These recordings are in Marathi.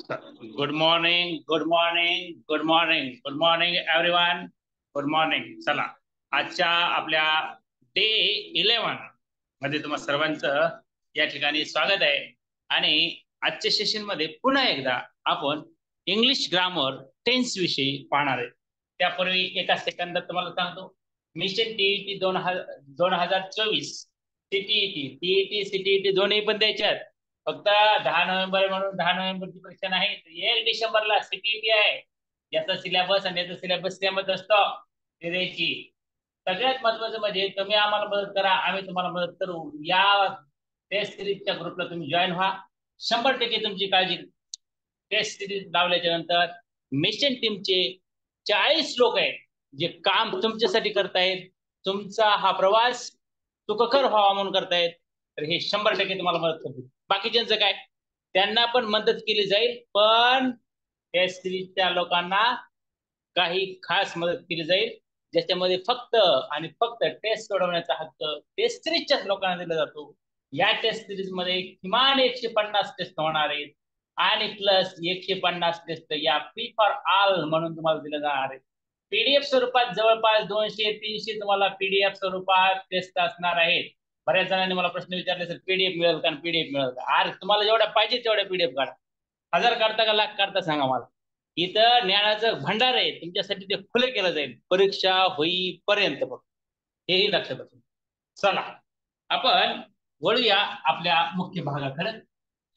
Good morning, good morning, good morning, good morning everyone. Good morning. चला, आजच्या आपल्या डे 11 मध्ये तुम्हा सर्वांचं या ठिकाणी स्वागत आहे. आणि आजच्या सेशन मध्ये पुन्हा एकदा आपण इंग्लिश ग्रामर टेन्स विषयी पाहणार आहे. त्यापूर्वी एका सेकंदात तुम्हाला सांगतो, mission TET 2024 CTET TET CTET दोन्ही पण द्यायच्यात. फक्त 10 नोव्हेंबर म्हणून 10 नोव्हेंबरची परीक्षा नाही, 1 डिसेंबरला सीटीईटी आहे. याचा सिलेबस आणि याचा सिलेबस सेमच असतो. ते द्यायची. सगळ्यात महत्वाचं म्हणजे तुम्ही आम्हाला मदत करा, आम्ही तुम्हाला मदत करू. या टेस्ट सिरीजच्या ग्रुपला तुम्ही जॉईन व्हा. 100% तुमची काळजी. टेस्ट सिरीज लावल्याच्या नंतर मिशन टीमचे 40 लोक आहेत जे काम तुमच्यासाठी करतायत. तुमचा हा प्रवास सुखकर व्हावा म्हणून करतायत. तर हे 100% तुम्हाला मदत करतील. बाकीच्यांचं काय, त्यांना पण मदत केली जाईल, पण टेस्ट सिरीजच्या लोकांना काही खास मदत केली जाईल, ज्याच्यामध्ये फक्त आणि फक्त टेस्ट सोडवण्याचा हक्क टेस्ट सिरीजच्याच लोकांना दिला जातो. या टेस्ट सिरीज मध्ये किमान 150 टेस्ट होणार आहेत आणि प्लस 150 टेस्ट या फ्री फॉर ऑल म्हणून तुम्हाला दिलं जाणार आहे. पीडीएफ स्वरूपात जवळपास 200-300 तुम्हाला पीडीएफ स्वरूपात टेस्ट असणार आहेत. बऱ्याच जणांनी मला प्रश्न विचारले, सर पीडीएफ मिळेल का, पीडीएफ मिळेल का? अरे तुम्हाला जेवढ्या पाहिजे तेवढ्या पीडीएफ काढा. 1000 काढता का लाख काढता सांगा मला. इथं ज्ञानाचं भंडार आहे, तुमच्यासाठी ते खुले केलं जाईल परीक्षा होईपर्यंत. फक्त हेही लक्षात असू. चला, आपण वळूया आपल्या मुख्य भागाकडे.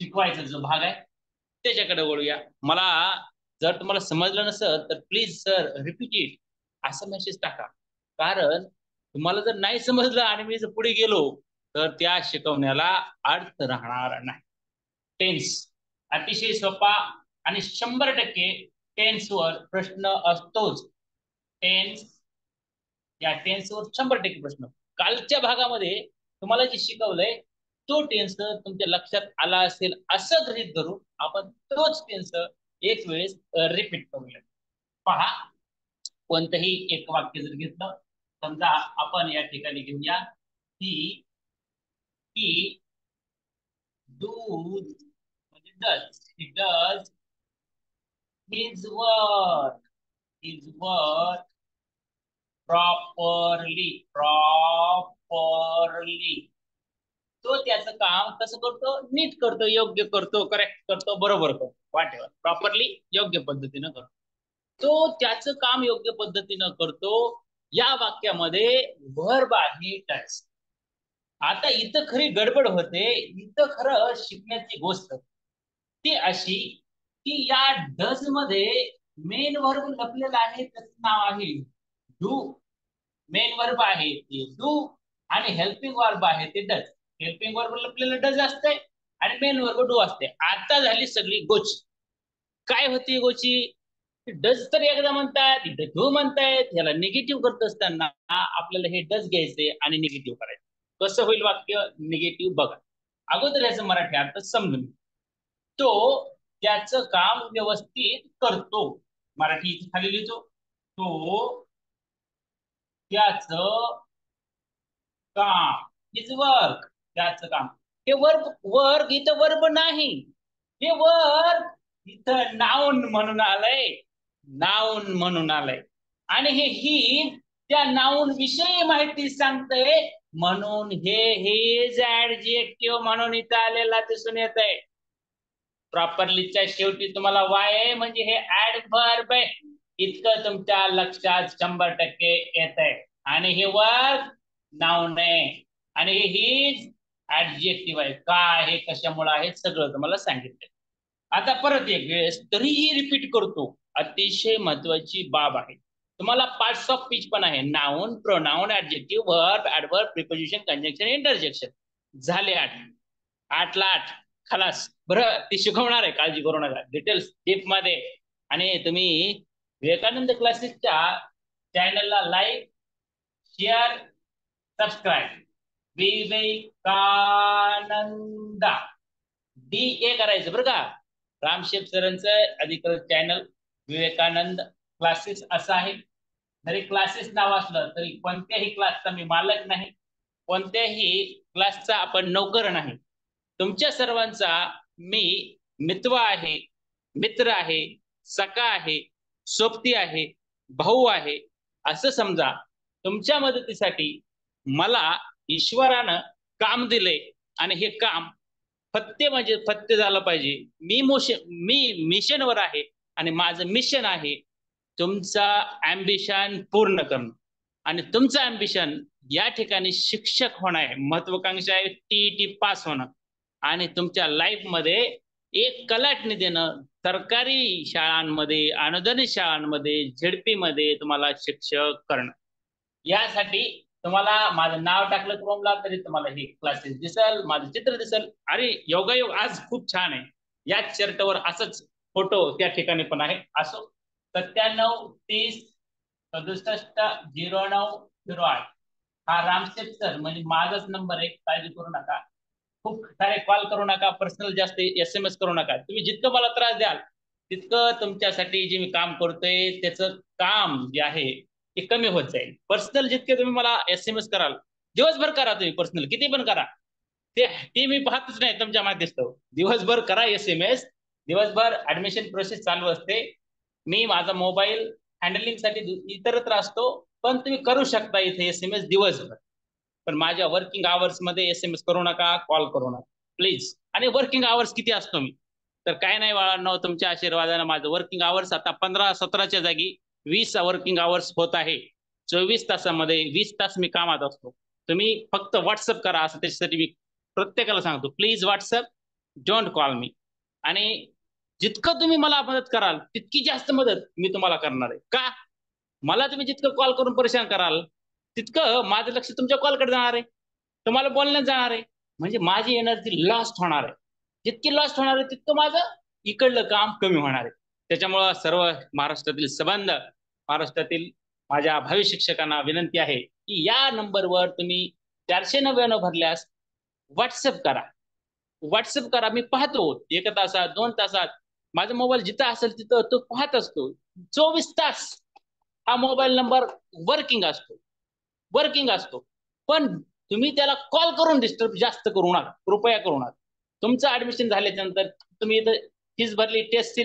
शिकवायचा जो भाग आहे त्याच्याकडे वळूया. मला जर तुम्हाला समजलं नसेल तर प्लीज सर रिपीट इट असं मेसेज टाका. कारण तुम्हाला जर नाही समजलं आणि मी जर पुढे गेलो तर त्या शिकवण्याला अर्थ राहणार नाही. टेन्स अतिशय सोपा आणि 100% टेन्सवर प्रश्न असतोच. टेन्स, या टेन्सवर 100% प्रश्न. कालच्या भागामध्ये तुम्हाला जे शिकवलंय तो टेन्स तुमच्या लक्षात आला असेल असं गृहीत धरून आपण तोच टेन्स एक वेळेस रिपीट करूया. पहा, कोणतंही एक वाक्य जर घेतलं, समजा आपण या ठिकाणी घेऊया की ही दूध म्हणजे does, he does his work, his work properly. तो त्याचं काम कसं करतो, नीट करतो, योग्य करतो, करेक्ट करतो, बरोबर करतो, वाटेवर प्रॉपरली योग्य पद्धतीनं करतो. तो त्याचं काम योग्य पद्धतीनं करतो. या वाक्यामध्ये वर्ब आहे टच. आता इथं खरी गडबड होते. इथं खरं शिकण्याची गोष्ट ती अशी की या डज मध्ये मेन वर्ब लपलेला आहे, त्याचं नाव आहे डू. मेन वर्ब आहे ते डू आणि हेल्पिंग वर्ब आहे ते डज. हेल्पिंग वर्ब लपलेलं डज असते आणि मेन वर्ब डू असते. आता झाली सगळी गोची. काय होती गोची? डज तर एकदा म्हणतात, इथे डू म्हणतायत. याला निगेटिव्ह करत असताना आपल्याला हे डज घ्यायचे आणि निगेटिव्ह करायचं. कसं होईल वाक्य निगेटिव्ह बघा. अगोदर याचं मराठी अर्थ समजून. तो त्याचं काम व्यवस्थित करतो. मराठी खाली लिहितो, तो त्याचं काम, हिज वर्क, त्याचं काम. हे वर्क, वर्क इथं वर्ब नाही, हे वर्क इथं नाउन म्हणून आलंय. नाउन म्हणून आलंय आणि हे ही त्या नाउन विषयी माहिती सांगतंय, म्हणून हे हिज ऍडजेक्टिव्ह म्हणून इथं आलेला दिसून येत आहे. प्रॉपरलीच्या शेवटी तुम्हाला वाय आहे म्हणजे हे ऍडव्हर्ब आहे. इतकं तुमच्या लक्षात 100% येत आहे. आणि हे वर्क नाउन आहे आणि हे हिज ऍडजेक्टिव्ह आहे. काय आहे, कशामुळे आहे, सगळं तुम्हाला सांगितलंय. आता परत एक वेळेस तरीही रिपीट करतो, अतिशय महत्वाची बाब आहे. तुम्हाला पार्ट्स ऑफ स्पीच पण आहे. Noun, pronoun, adjective, verb, adverb, preposition, conjunction, interjection. झाले 8. 8ला 8 खलास. बरं, ती शिकवणार आहे, काळजी करू नका, डिटेल्स डीप मध्ये. आणि तुम्ही विवेकानंद क्लासेसच्या चॅनलला like, share, subscribe. Vivekananda DA करायचं बरं का. रामशेफ सरांचं अधिकृत चॅनल विवेकानंद क्लासेस असं आहे. जरी क्लासेस नाव असलं तरी कोणत्याही क्लासचा मी मालक नाही, कोणत्याही क्लासचा आपण नोकर नाही. तुमच्या सर्वांचा मी मित्र आहे. मित्र आहे, सखा आहे, सोबती आहे, भाऊ आहे, असं समजा. तुमच्या मदतीसाठी मला ईश्वरानं काम दिले आणि हे काम फत्य म्हणजे फत्य झालं पाहिजे. मी मिशनवर आहे आणि माझं मिशन आहे तुमचा अँबिशन पूर्ण करणं. आणि तुमचं अँबिशन या ठिकाणी शिक्षक होणं आहे. महत्वाकांक्षा आहे टीईटी पास होणं आणि तुमच्या लाईफ मध्ये एक कलाटणी देणं. सरकारी शाळांमध्ये, अनुदानित शाळांमध्ये, झेडपी मध्ये तुम्हाला शिक्षक करणं. यासाठी तुम्हाला माझं नाव टाकलं क्रोमला तरी तुम्हाला हे क्लासेस दिसल, माझं चित्र दिसल. अरे योगायोग आज खूप छान आहे. याच शर्टवर असंच फोटो त्या ठिकाणी पण आहे. असो 9730670908 हा रामशेठ सर म्हणजे माझाच नंबर आहे. काळजी करू नका. खूप सारे कॉल करू नका, पर्सनल जास्त SMS करू नका. तुम्ही जितकं मला त्रास द्याल तितकं तुमच्यासाठी जे मी काम करतोय त्याचं काम जे आहे ते कमी होत जाईल. पर्सनल जितके तुम्ही मला SMS कराल, दिवसभर करा तुम्ही पर्सनल किती पण करा, ते मी पाहतच नाही तुमच्या माध्यस्थावर. दिवसभर करा SMS, दिवसभर ऍडमिशन प्रोसेस चालू असते. मी माझा मोबाईल हँडलिंग साठी इतरत्र असतो, पण तुम्ही करू शकता इथे SMS दिवसभर. पण माझ्या वर्किंग आवर्स मध्ये SMS करू नका, कॉल करू नका प्लीज. आणि वर्किंग आवर्स किती असतो मी तर काय नाही बाळांनो, तुमच्या आशीर्वादानं माझं वर्किंग आवर्स आता 15-17च्या जागी 20 वर्किंग आवर्स होत आहे. 24 तासामध्ये 20 तास मी कामात असतो. तुम्ही फक्त व्हॉट्सअप करा असं त्याच्यासाठी मी प्रत्येकाला सांगतो. प्लीज व्हॉट्सअप, डोंट कॉल मी. आणि जितकं तुम्ही मला मदत कराल तितकी जास्त मदत मी तुम्हाला करणार आहे. का? मला तुम्ही जितकं कॉल करून परेशान कराल तितकं माझं लक्ष तुमच्या कॉलकडे जाणार आहे, तुम्हाला बोलण्यात जाणार आहे. म्हणजे माझी एनर्जी लॉस्ट होणार आहे. जितकी लॉस्ट होणार आहे तितकं माझं इकडलं काम कमी होणार आहे. त्याच्यामुळं सर्व महाराष्ट्रातील संबंध, महाराष्ट्रातील माझ्या भावी शिक्षकांना विनंती आहे की या नंबरवर तुम्ही 499 भरल्यास व्हॉट्सअप करा. व्हॉट्सअप करा. मी पाहतो 1 तासात 2 तासात माझा मोबाईल जिथं असेल तिथं तो पाहत असतो. 24 तास हा मोबाईल नंबर वर्किंग असतो, वर्किंग असतो. पण तुम्ही त्याला कॉल करून डिस्टर्ब जास्त करू नका, कृपया करू नका. तुमचं ऍडमिशन झाल्याच्या नंतर तुम्ही इथं फीस भरली टेस्ट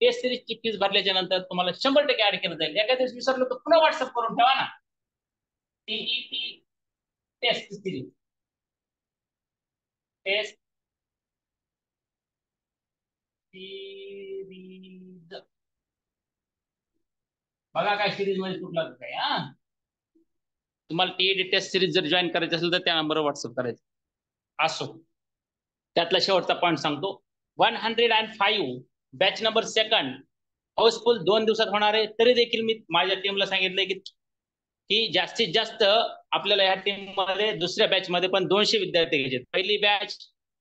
सिरीजची फीस भरल्याच्या नंतर तुम्हाला 100% ऍड केलं जाईल. एका दिवस विसरलो तर पुन्हा व्हॉट्सअप करून ठेवा ना. TET test series, test series बघा काय सिरीज मध्ये कुठला काय. हा तुम्हाला टीईटी टेस्ट सिरीज जर जॉईन करायचं असेल तर त्या नंबरवर व्हॉट्सअप करायचं. असो, त्यातला शेवटचा पॉईंट सांगतो. 105 बॅच नंबर सेकंड हाऊसफुल 2 दिवसात होणार आहे. तरी देखील मी माझ्या टीमला सांगितलंय की जास्तीत जास्त आपल्याला ह्या टीम मध्ये दुसऱ्या बॅच मध्ये पण 200 विद्यार्थी घ्यायचे. पहिली बॅच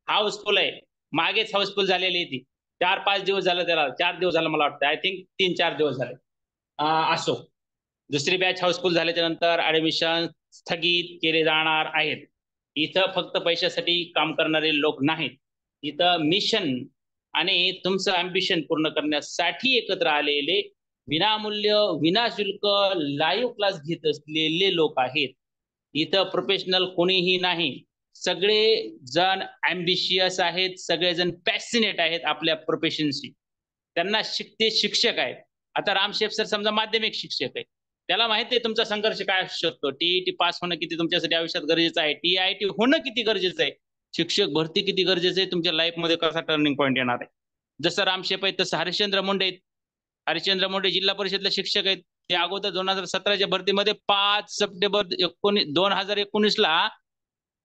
हाऊसफुल आहे, मागेच हाऊसफुल झालेली ती. 4-5 दिवस झालं त्याला, 4 दिवस झालं मला वाटतं, आय थिंक 3-4 दिवस झाले. असो, दुसरी बॅच हाऊसफुल झाल्याच्या नंतर ऍडमिशन स्थगित केले जाणार आहेत. इथं फक्त पैशासाठी काम करणारे लोक नाहीत, इथं मिशन आणि तुमचं अँबिशन पूर्ण करण्यासाठी एकत्र आलेले विनामूल्य विनाशुल्क लाईव्ह क्लास घेत असलेले लोक आहेत. इथं प्रोफेशनल कोणीही नाही. सगळे जण अँबिशियस आहेत, सगळेजण पॅशनेट आहेत आपल्या प्रोफेशनशी. त्यांना शिक्षक आहेत. आता रामशेफ सर समजा माध्यमिक शिक्षक आहे, त्याला माहिती आहे तुमचा संघर्ष काय असू शकतो. टीईटी पास होणं किती तुमच्यासाठी आयुष्यात गरजेचं आहे, टीआयटी होणं किती गरजेचं आहे, शिक्षक भरती किती गरजेचं आहे, तुमच्या लाईफ मध्ये कसा टर्निंग पॉईंट येणार आहे. जसं रामशेफ आहे तसं हरिश्चंद्र मुंडे आहेत. हरिश्चंद्र मुंडे जिल्हा परिषदला शिक्षक आहेत. ते अगोदर 2017च्या भरतीमध्ये 5 सप्टेंबर 2019ला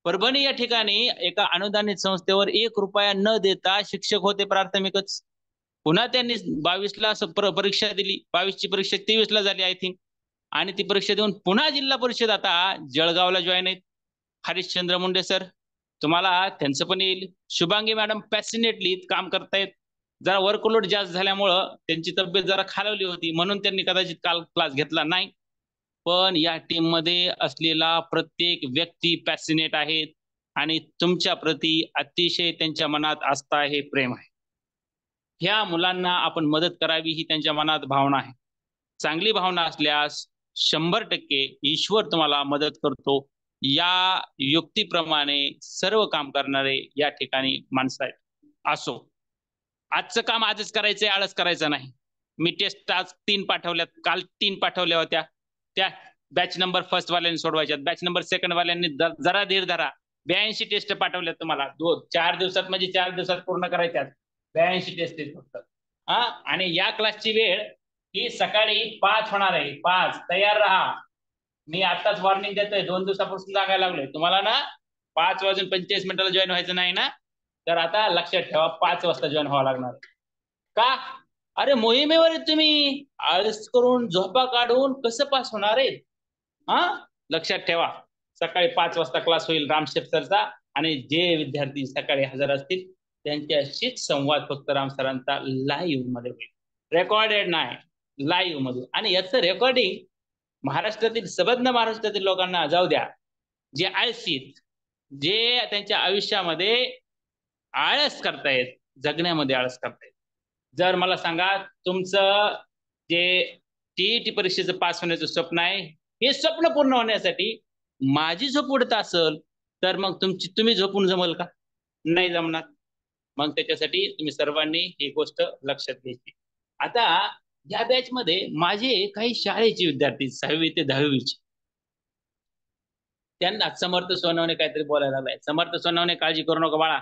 परभणी या ठिकाणी एका अनुदानित संस्थेवर 1 रुपया न देता शिक्षक होते प्राथमिकच. पुन्हा त्यांनी 22ला परीक्षा दिली, 22ची परीक्षा 23ला झाली आय थिंक. आणि ती परीक्षा देऊन पुन्हा जिल्हा परिषद आता जळगावला जॉईन आहेत. हरिश्चंद्र मुंडे सर, तुम्हाला त्यांचं पण येईल. शुभांगी मॅडम पॅसिनेटली काम करतायत. जरा वर्कलोड जास्त झाल्यामुळं त्यांची तब्येत जरा खालवली होती, म्हणून त्यांनी कदाचित काल क्लास घेतला नाही. पण या टीम मध्ये असलेला प्रत्येक व्यक्ती पॅसिनेट आहेत आणि तुमच्या प्रती अतिशय त्यांच्या मनात आस्था आहे, प्रेम आहे. ह्या मुलांना आपण मदत करावी ही त्यांच्या मनात भावना आहे. चांगली भावना असल्यास 100% ईश्वर तुम्हाला मदत करतो. या युक्तीप्रमाणे सर्व काम करणारे या ठिकाणी माणसं आहेत. असो, आजचं काम आजच करायचंय, आळस करायचं नाही. मी टेस्ट आज 3 पाठवल्यात, काल 3 पाठवल्या होत्या. त्या बॅच नंबर फर्स्ट वाल्यांनी सोडवायच्यात, बॅच नंबर सेकंड वाल्यांनी जरा धीर धरा. 82 टेस्ट पाठवल्यात तुम्हाला. 4 दिवसात म्हणजे 4 दिवसात पूर्ण करायच्यात. 82 टेस्ट आहेत फक्त. हा, आणि या क्लासची वेळ ही सकाळी 5 होणार आहे. 5 तयार राहा. मी आताच वॉर्निंग देतोय, 2 दिवसापासून सांगायला लागलोय तुम्हाला ना. 5:45 जॉईन व्हायचं नाही ना, तर आता लक्षात ठेवा, 5 वाजता जॉईन व्हावं लागणार. का? अरे मोहिमेवर आहे तुम्ही. आळस करून झोपा काढून कसं पास होणार आहे? हा, लक्षात ठेवा. सकाळी 5 वाजता क्लास होईल रामशेफ सरचा, आणि जे विद्यार्थी सकाळी हजर असतील त्यांच्याशीच संवाद फक्त राम सरांचा लाईव्ह मध्ये होईल. रेकॉर्डेड नाही, लाईव्ह मध्ये. आणि याचं रेकॉर्डिंग महाराष्ट्रातील सबंध महाराष्ट्रातील लोकांना जाऊ द्या, जे आळशी, जे त्यांच्या आयुष्यामध्ये आळस करतायत, जगण्यामध्ये आळस करतायत. जर मला सांगा, तुमचं जे टीईटी परीक्षेचं पास होण्याचं स्वप्न आहे, हे स्वप्न पूर्ण होण्यासाठी माझी झोप उडत असेल, तर मग तुम्ही झोपून जमल का? नाही जमणार. मग त्याच्यासाठी तुम्ही सर्वांनी ही गोष्ट लक्षात घ्यायची. आता या बॅच मध्ये माझे काही शाळेचे विद्यार्थी 6वी ते 10वीचे, त्यांना समर्थ सोनवणे काहीतरी बोलायला लागलाय. समर्थ सोनवणे, काळजी करू नका बाळा.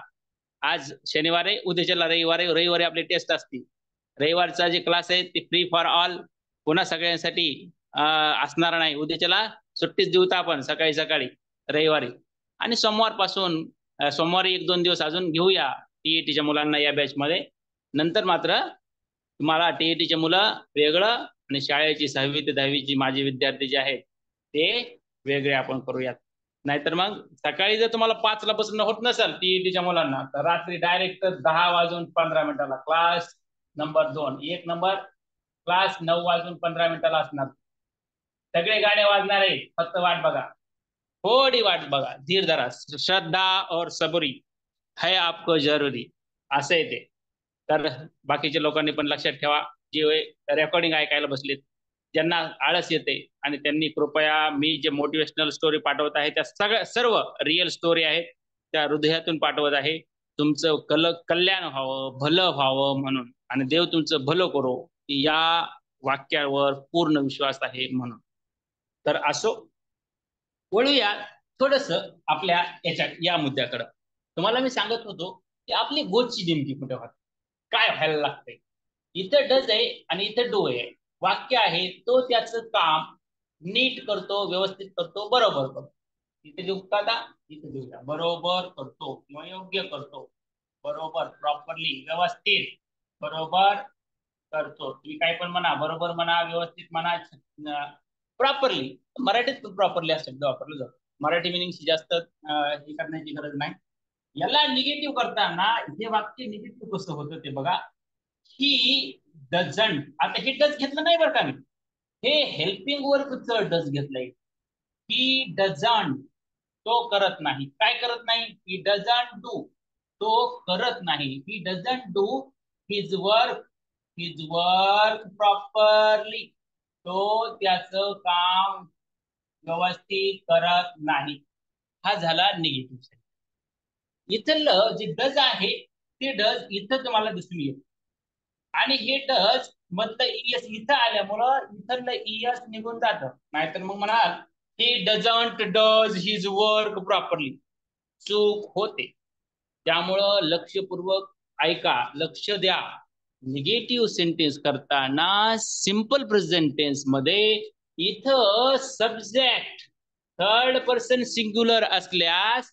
आज शनिवार आहे, उद्याच्याला रविवारी आपली टेस्ट असते. रविवारचा जे क्लास आहे ते फ्री फॉर ऑल, पुन्हा सगळ्यांसाठी असणार नाही. उद्याच्याला सुट्टीच देऊ आपण सकाळी सकाळी रविवारी. आणि सोमवारपासून सोमवारी 1-2 दिवस अजून घेऊया टीईटीच्या मुलांना या बॅच मध्ये. नंतर मात्र तुम्हाला टीईटीचे मुलं वेगळं आणि शाळेची 6वी ते 10वीची माझे विद्यार्थी जे आहेत ते वेगळे आपण करूयात. नाहीतर मग सकाळी जर तुम्हाला 5ला बसणं होत नसेल टीईटीच्या मुलांना, तर रात्री direct 10:15 class number 2. 1 number class 9:15 असणार. सगळे गाणे वाजणार आहे, फक्त वाट बघा, थोडी वाट बघा, धीर धरा. श्रद्धा और सबरी है आपको जरुरी, असं आहे ते. तर बाकीच्या लोकांनी पण लक्षात ठेवा, जे रेकॉर्डिंग ऐकायला बसलेत, ज्यांना आळस येते, आणि त्यांनी कृपया, मी जे मोटिवेशनल स्टोरी पाठवत आहे त्या सर्व रिअल स्टोरी आहेत, त्या हृदयातून पाठवत आहे. तुमचं कल्याण व्हावं, भलं व्हावं म्हणून, आणि देव तुमचं भलं करो, या वाक्यावर पूर्ण विश्वास आहे म्हणून. तर असो, वळूया थोडस आपल्या या मुद्द्याकडे. तुम्हाला मी सांगत होतो की आपली गोची नेमकी कुठे होते, काय व्हायला लागतंय. इथं डज आहे आणि इथं डू आहे. वाक्य आहे, तो त्याचं काम नीट करतो, व्यवस्थित करतो, बरोबर करतो. इथे देऊ का आता? इथे देऊया. बरोबर करतो किंवा योग्य करतो, बरोबर, प्रॉपरली, व्यवस्थित, बरोबर करतो. तुम्ही काय पण म्हणा, बरोबर म्हणा, व्यवस्थित म्हणा, प्रॉपरली. मराठीत प्रॉपरली हा शब्द वापरला जातो. मराठी मिनिंगशी जास्त हे करण्याची गरज नाही. याला निगेटिव्ह करताना हे वाक्य निगेटिव्ह कसं होतं ते बघा. ही डझंट, आता हे डज घेतलं नाही बरं का मी, हे हेल्पिंग वर्कचं डज घेतलंय. ही डझंट, तो करत नाही. काय करत नाही? ही डझंट डू, तो करत नाही. He doesn't do his work, his work properly, तो त्याचं काम व्यवस्थित करत नाही. हा झाला निगेटिव्ह. इथलं जे डज आहे ते डज इथं तुम्हाला दिसून येईल, आणि हे डज मधलं ईएस इथं आल्यामुळं इथलं ईएस निघून जातं. नाहीतर मग म्हणाल he doesn't does his work properly, चूक होते. त्यामुळं लक्षपूर्वक ऐका, लक्ष द्या. निगेटिव्ह सेंटेन्स करताना सिंपल प्रेझेंट टेन्स मध्ये इथं सब्जेक्ट थर्ड पर्सन सिंग्युलर असल्यास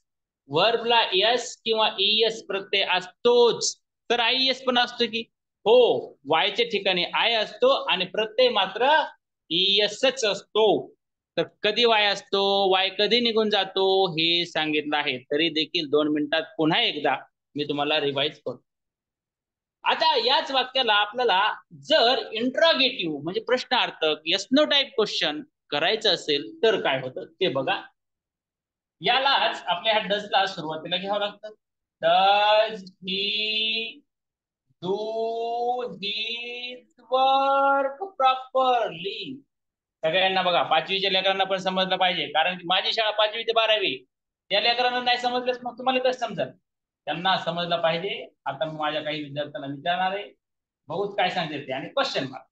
वर्बला एस किंवा ईएस प्रत्यय असतोच. तर आयएस पण असतो की हो, वायच्या ठिकाणी आय असतो आणि प्रत्यय मात्र ईएसच असतो. तर कधी वाय असतो, वाय कधी निघून जातो हे सांगितलं आहे. तरी देखील 2 मिनिटात पुन्हा एकदा मी तुम्हाला रिवाइज करतो. आता याच वाक्याला आपल्याला जर इंट्रॉगेटिव्ह म्हणजे प्रश्नार्थक यस नो टाइप क्वेश्चन करायचं असेल तर काय होतं ते बघा. यालाच आपल्या ह्या डजला सुरुवातीला घ्यावं लागतं. Does he do his work properly. सगळ्यांना बघा, 5वीच्या लेकरांना पण समजलं पाहिजे, कारण की माझी शाळा 5वी ते 12वी, त्या लेकरांना नाही समजलंच मग तुम्हाला कसं समजेल? त्यांना समजलं पाहिजे. आता मी माझ्या काही विद्यार्थ्यांना विचारणार आहे, बघूच काय सांगते ते. आणि question mark,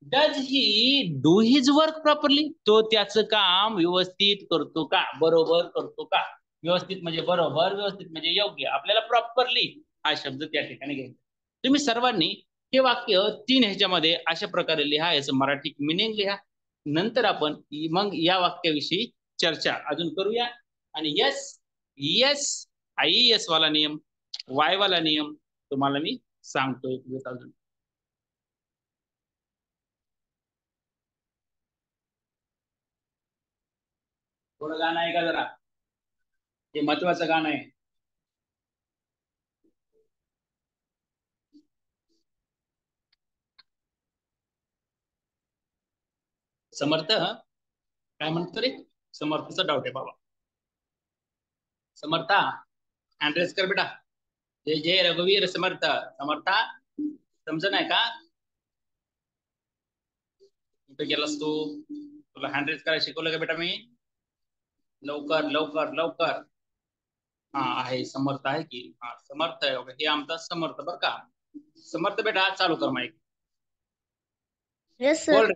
does he do his work properly, तो त्याचं काम व्यवस्थित करतो का, बरोबर करतो का. व्यवस्थित म्हणजे बरोबर, व्यवस्थित म्हणजे योग्य, आपल्याला प्रॉपरली हा शब्द त्या ठिकाणी घ्यायचा. तुम्ही सर्वांनी हे वाक्य 3 ह्याच्यामध्ये अशा प्रकारे लिहा, याचं मराठी मिनिंग लिहा. नंतर आपण मग या वाक्याविषयी चर्चा अजून करूया. आणि यस यस, IES वाला नियम, वाय वाला नियम तुम्हाला मी सांगतोय अजून. थोडं गाणं आहे का जरा, हे महत्वाचं गाणं आहे. समर्थ काय म्हणतो रे, समर्थचा डाऊट आहे बाबा. समर्था अँड्रेस कर बेटा. जय जय रघुवीर समर्थ. समर्था समज नाही का, कुठे गेलास तू, तुला हँड्रेस करायला शिकवलं का बेटा मी, लवकर लवकर लवकर. हा आहे, समर्थ आहे की, हा समर्थ आहे, हे आमचा समर्थ बर का. समर्थ बेटा चालू कर माईक. Yes sir. बोल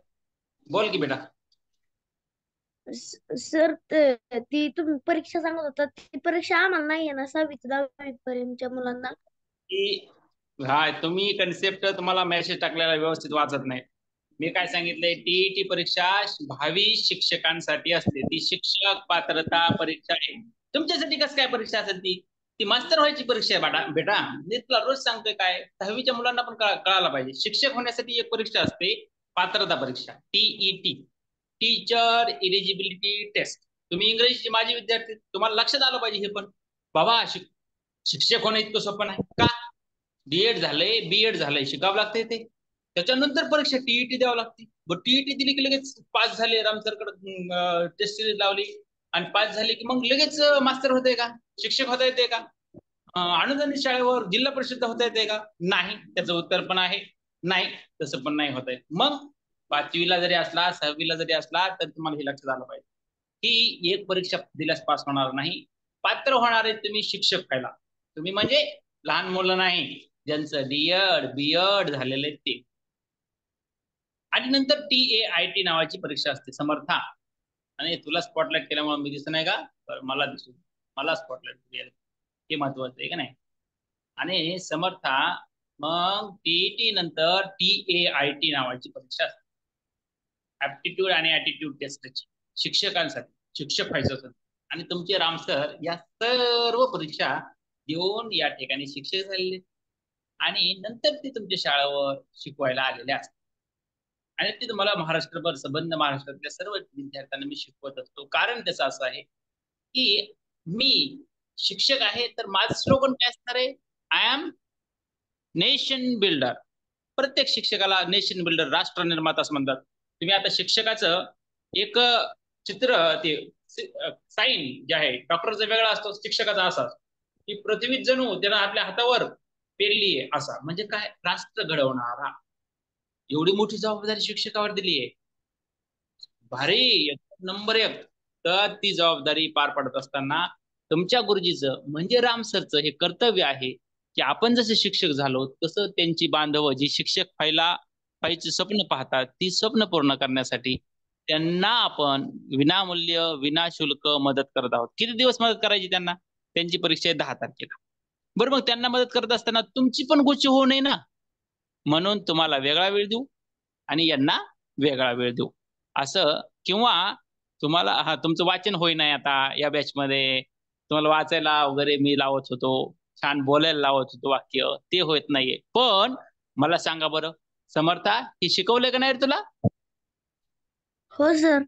बोल की बेटा. सर ती तुम्ही परीक्षा सांगत होता, ती परीक्षा आम्हाला नाही आहे ना, 6वी ते 10वी पर्यंतच्या मुलांना. की हा, तुम्ही कन्सेप्ट तुम्हाला मेसेज टाकलेला व्यवस्थित वाचत नाही. मी काय सांगितलंय, टीईटी परीक्षा भावी शिक्षकांसाठी असते, ती शिक्षक पात्रता परीक्षा आहे. तुमच्यासाठी कसं काय परीक्षा असेल ती, ती मास्तर व्हायची परीक्षा आहे बेटा. बेटा मी तुला रोज सांगतोय, काय 10वीच्या मुलांना पण कळायला पाहिजे, शिक्षक होण्यासाठी एक परीक्षा असते, पात्रता परीक्षा, टीईटी, टीचर इलिजिबिलिटी टेस्ट. तुम्ही इंग्रजीचे माझे विद्यार्थी, तुम्हाला लक्षात आलं पाहिजे हे पण. बाबा शिक्षक होणं इतकं सोपं नाही का. डीएड झालंय, बीएड झालंय, शिकावं लागतंय ते. त्याच्यानंतर परीक्षा टीईटी द्यावं लागते. बरं टीईटी दिली की लगेच पास झाले, रामसरकडे टेस्ट सिरीज लावली आणि पास झाले की मग लगेच मास्तर होते का, शिक्षक होता येते का, अनुदानित शाळेवर जिल्हा परिषद होता येते का, नाही. त्याचं उत्तर पण आहे नाही, तसं पण नाही होत आहे. मग 5वीला जरी असला, 6वीला जरी असला, तर तुम्हाला हे लक्षात आलं पाहिजे की एक परीक्षा दिल्यास पास होणार नाही. पात्र होणार आहे तुम्ही शिक्षक व्हायला. तुम्ही म्हणजे लहान मुलं नाही, ज्यांचं डीएड बीएड झालेलं आहे ते. आणि नंतर TAIT नावाची परीक्षा असते समर्था. आणि तुला स्पॉटलाइट केल्यामुळे मी दिसत नाही का, तर मला दिसू, मला स्पॉटलाइट हे महत्वाचं आहे का नाही. आणि समर्था, मग टीईटी नंतर TAIT नावाची परीक्षा असते, ऍप्टिट्यूड आणि ऍटिट्यूड टेस्टची, शिक्षकांसाठी, शिक्षक व्हायचं असेल. आणि तुमचे रामसर या सर्व परीक्षा देऊन या ठिकाणी शिक्षक झालेले, आणि नंतर ते तुमच्या शाळेवर शिकवायला आलेले असतात. आणि ते तुम्हाला महाराष्ट्रभर, संबंध महाराष्ट्रातल्या सर्व विद्यार्थ्यांना मी शिकवत असतो. कारण त्याचं असं आहे की मी शिक्षक आहे, तर माझं स्लोगन काय असणार आहे, आय एम नेशन बिल्डर. प्रत्येक शिक्षकाला नेशन बिल्डर, राष्ट्र निर्माता असं म्हणतात. तुम्ही आता शिक्षकाचं एक चित्र, ते साईन जे आहे, डॉक्टरचा वेगळा असतो, शिक्षकाचा असा, की पृथ्वी जणू त्यानं आपल्या हातावर पेरली आहे, असा म्हणजे काय, राष्ट्र घडवणारा. एवढी मोठी जबाबदारी शिक्षकावर दिली आहे, भारी, नंबर 1. तर ती जबाबदारी पार पडत असताना तुमच्या गुरुजीचं म्हणजे राम सरचं हे कर्तव्य आहे की आपण जसे शिक्षक झालो, तसं त्यांची बांधव जी शिक्षक व्हायचे स्वप्न पाहतात, ती स्वप्न पूर्ण करण्यासाठी त्यांना आपण विनामूल्य विनाशुल्क मदत करत आहोत. किती दिवस मदत करायची त्यांना, त्यांची परीक्षा आहे 10 तारखेला. बरं, मग त्यांना मदत करत असताना तुमची पण गोष्टी होऊ नये ना, म्हणून तुम्हाला वेगळा वेळ देऊ आणि यांना वेगळा वेळ देऊ असं. किंवा तुम्हाला तुमचं वाचन होई नाही आता या बॅच मध्ये, तुम्हाला वाचायला वगैरे मी लावत होतो, छान बोलायला लावत होतो, वाक्य ते होत नाहीये. पण मला सांगा बरं समर्था, हे शिकवलंय का नाही रे तुला? हो सर.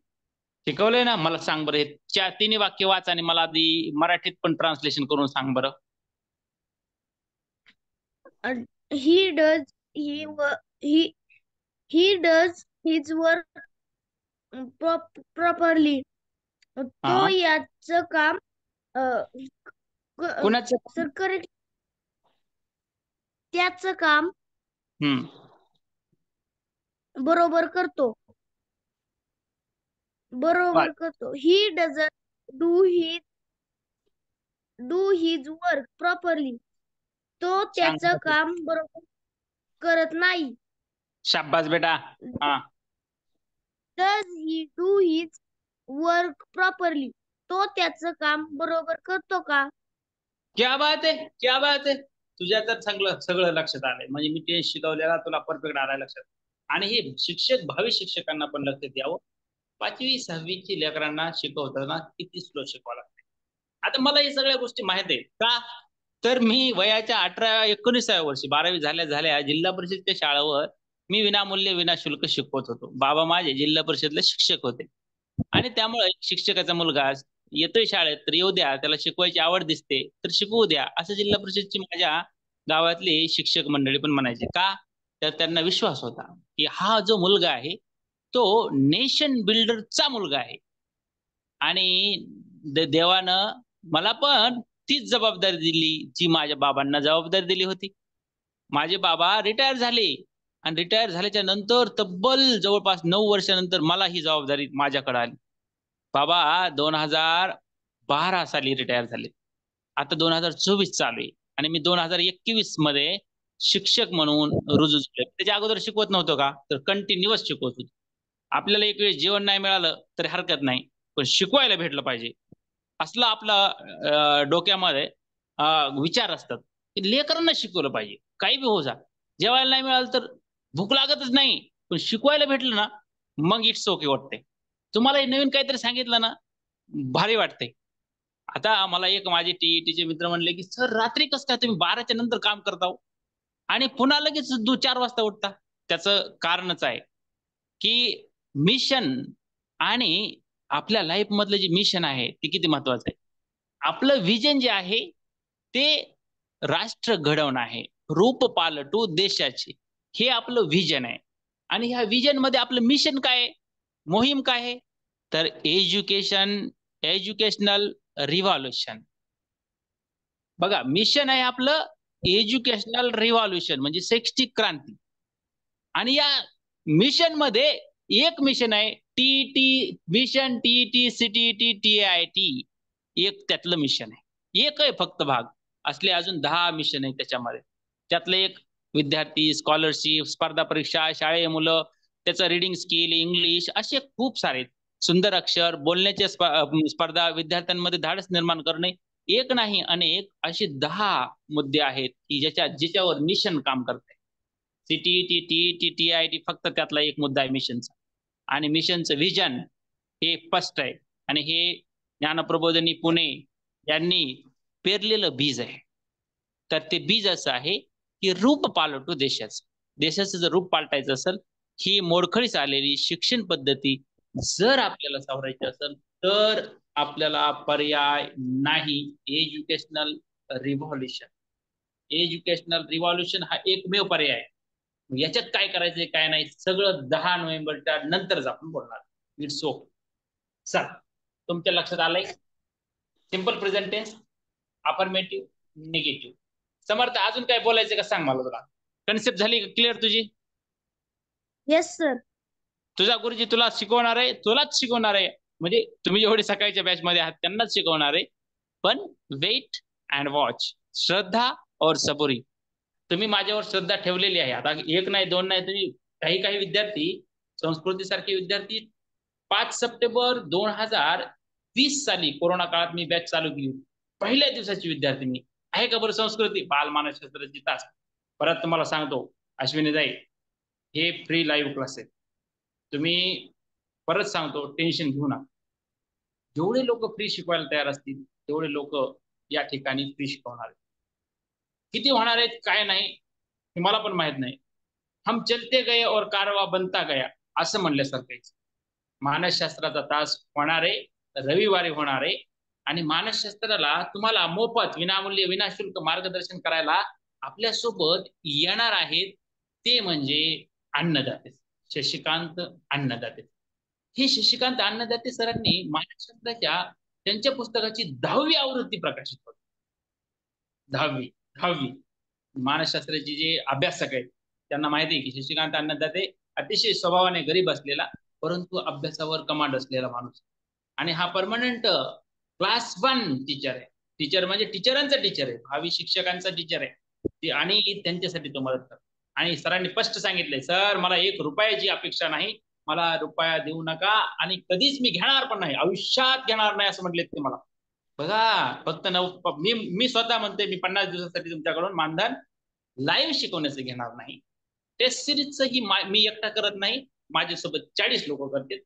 शिकवलंय ना, मला सांग बरं, हे तिन्ही वाक्य वाच आणि मला आधी मराठीत पण ट्रान्सलेशन करून सांग बरं. He does he he he does his work properly. तो हा, याचं काम कुणाचं? सर करेक्ट, त्याचं काम हम्म, बरोबर करतो, बर. बरोबर करतो. He doesn't do he do his work properly, तो सांग. त्याचं काम बरोबर करत नाही. शाबास बेटा. हा. Does he do his work properly, तो त्याचं काम बरोबर करतो का? क्या बात आहे, क्या बात आहे. तुझ्या तर सगळं सगळं लक्षात आलंय. म्हणजे मी टेन्स शिकवलेला तुला परफेक्ट आलाय लक्षात. आणि हे शिक्षक भावी शिक्षकांना पण लक्ष द्यावं. 5वी 6वीची लेकरांना शिकवताना किती स्लो शिकवावं लागतं. आता मला हे सगळ्या गोष्टी माहित आहेत का, तर मी वयाच्या 18-19व्या वर्षी 12वी झाल्या झाल्या जिल्हा परिषदच्या शाळेवर मी विनामूल्य विनाशुल्क शिकवत होतो. बाबा माझे जिल्हा परिषदला शिक्षक होते. आणि त्यामुळे शिक्षकाचा मुलगा येतोय शाळेत तर येऊ द्या, त्याला शिकवायची आवड दिसते तर शिकवू द्या, असं जिल्हा परिषदची माझ्या गावातली शिक्षक मंडळी पण म्हणायचे. का, तर त्यांना विश्वास होता की हा जो मुलगा आहे तो नेशन बिल्डरचा मुलगा आहे. आणि देवानं मला पण तीच जबाबदारी दिली जी माझ्या बाबांना जबाबदारी दिली होती. माझे बाबा रिटायर झाले आणि रिटायर झाल्याच्या नंतर तब्बल जवळपास 9 वर्षानंतर मला ही जबाबदारी माझ्याकडे आली. बाबा 2012 साली रिटायर झाले. आता 2024 चालू आहे आणि मी 2021 मध्ये शिक्षक म्हणून रुजू झाले. त्याच्या अगोदर शिकवत नव्हतो का, तर कंटिन्युअस शिकवत होतो. आपल्याला एक वेळ जेवण नाही मिळालं तरी हरकत नाही, पण शिकवायला भेटलं पाहिजे असलं आपला डोक्यामध्ये विचार असतात की लेकरांना शिकवलं पाहिजे. काही बी हो जा, जेवायला नाही मिळालं तर भूक लागतच नाही, पण शिकवायला भेटलं ना मग इट्स ओके वाटते. तुम्हाला नवीन काहीतरी सांगितलं ना भारी वाटते. आता मला एक माझे टीईटीचे मित्र म्हणले की सर रात्री कसं काय तुम्ही 12च्या नंतर काम करता हो? आणि पुन्हा लगेच 4 वाजता उठता. त्याचं कारणच आहे की मिशन आणि आपल्या लाईफ मधलं जे मिशन आहे ते किती महत्वाचं आहे. आपलं विजन जे आहे ते राष्ट्र घडवणं आहे, रूप पालटू देशाचे, हे आपलं विजन आहे. आणि ह्या विजन मध्ये आपलं मिशन काय आहे, मोहीम काय आहे, तर एज्युकेशनल रिव्हॉल्युशन. बघा मिशन आहे आपलं एज्युकेशनल रिव्हॉल्युशन म्हणजे शैक्षणिक क्रांती. आणि या मिशन मध्ये एक मिशन आहे टीटी मिशन, टीटी सीटीटी टीआयटी, एक त्यातलं मिशन आहे. एक आहे फक्त भाग, असले अजून 10 मिशन आहे त्याच्यामध्ये. त्यातलं एक विद्यार्थी स्कॉलरशिप, स्पर्धा परीक्षा, शाळेय मुलं, त्याचं रिडिंग स्किल, इंग्लिश, असे खूप सारे सुंदर अक्षर, बोलण्याच्या स्पर्धा, विद्यार्थ्यांमध्ये धाडस निर्माण करणे, एक नाही अनेक असे 10 मुद्दे आहेत की ज्याच्यावर मिशन काम करते. सीटीईटी, टीईटी, टीआयटी फक्त त्यातला एक मुद्दा आहे मिशनचा. आणि मिशनचं विजन हे स्पष्ट आहे आणि हे ज्ञानप्रबोधिनी पुणे यांनी पेरलेलं बीज आहे. तर ते बीज असं आहे की रूप पालटू देशाचं. देशाचं जर रूप पालटायचं असेल, ही मोडखळीस आलेली शिक्षण पद्धती जर आपल्याला सावरायची असेल तर आपल्याला पर्याय नाही एज्युकेशनल रिव्हॉल्युशन. एज्युकेशनल रिव्हॉल्युशन हा एकमेव पर्याय आहे. याच्यात काय करायचंय काय नाही सगळं 10 नोव्हेंबरच्या नंतरच आपण बोलणार. It's okay. चल, तुमच्या लक्षात आलंय simple present tense, affirmative, negative. Samarth अजून काय बोलायचं का सांग मला. तुला कन्सेप्ट झाली का क्लिअर तुझी? Yes sir. तुझा गुरुजी तुला शिकवणार आहे, तुलाच शिकवणार आहे. म्हणजे तुम्ही जेवढे सकाळच्या बॅच मध्ये आहात त्यांनाच शिकवणार आहे. पण वेट अँड वॉच, श्रद्धा और सबुरी. तुम्ही माझ्यावर श्रद्धा ठेवलेली आहे. आता एक नाही दोन नाही, तुम्ही काही काही विद्यार्थी, संस्कृतीसारखे विद्यार्थी 5 सप्टेंबर 2020 साली कोरोना काळात मी बॅच चालू केली. पहिल्या दिवसाची विद्यार्थी मी आहे का बरं. संस्कृती बालमानसशास्त्राची तास. परत तुम्हाला सांगतो अश्विनी जाई, हे फ्री लाईव्ह क्लास आहे. तुम्ही परत सांगतो टेन्शन घेऊ नका. जेवढे लोक फ्री शिकवायला तयार असतील तेवढे लोक या ठिकाणी फ्री शिकवणार आहेत. किती होणार आहेत काय नाही हे मला पण माहित नाही. हम चलते गए और कारवा बनता गया असं म्हणल्यासारखं. मानसशास्त्राचा तास होणार आहे रविवारी होणार आहे. आणि मानसशास्त्राला तुम्हाला मोफत विनामूल्य विनाशुल्क मार्गदर्शन करायला आपल्यासोबत येणार आहेत ते म्हणजे अन्नदाते शशिकांत अन्नदाते. हे शशिकांत अन्नदाते सरांनी मानसशास्त्राच्या त्यांच्या पुस्तकाची 10वी आवृत्ती प्रकाशित होती. 10वी मानसशास्त्राचे जे अभ्यासक आहेत त्यांना माहिती आहे की शशिकांत अन्नदाते अतिशय स्वभावाने गरीब असलेला परंतु अभ्यासावर कमांड असलेला माणूस. आणि हा परमनंट क्लास 1 टीचर आहे. टीचर म्हणजे टीचरांचा टीचर आहे, भावी शिक्षकांचा टीचर आहे आणि त्यांच्यासाठी तो मदत करतो. आणि सरांनी स्पष्ट सांगितलंय, सर मला 1 रुपयाची अपेक्षा नाही, मला रुपया देऊ नका आणि कधीच मी घेणार पण नाही, आयुष्यात घेणार नाही असं म्हटलेत ते मला. बघा फक्त मी स्वतः म्हणते, मी 50 दिवसासाठी तुमच्याकडून मानधन लाईव्ह शिकवण्याचं घेणार नाही. टेस्ट सिरीजचं ही मी एकटा करत नाही, माझ्यासोबत 40 लोक करतात.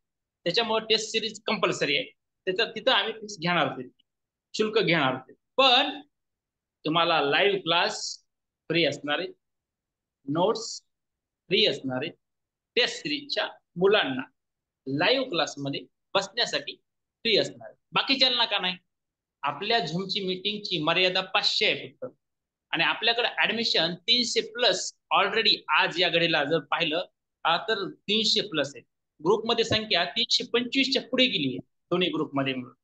त्याच्यामुळे टेस्ट सिरीज कंपल्सरी आहे. त्याचं तिथं आम्ही फीस घेणार होते, शुल्क घेणार होते. पण तुम्हाला लाईव्ह क्लास फ्री असणार आहे, नोट्स फ्री असणार आहे. टेस्ट सिरीजच्या मुलांना लाईव्ह क्लासमध्ये बसण्यासाठी फ्री असणार आहे. बाकीच्यांना का नाही? आपल्या झूमची मीटिंगची मर्यादा 500 आहे फक्त, आणि आपल्याकडे ऍडमिशन 300 प्लस ऑलरेडी आज या घडीला जर पाहिलं तर 300 प्लस आहे. ग्रुपमध्ये संख्या 325च्या पुढे गेली आहे दोन्ही ग्रुपमध्ये मिळून.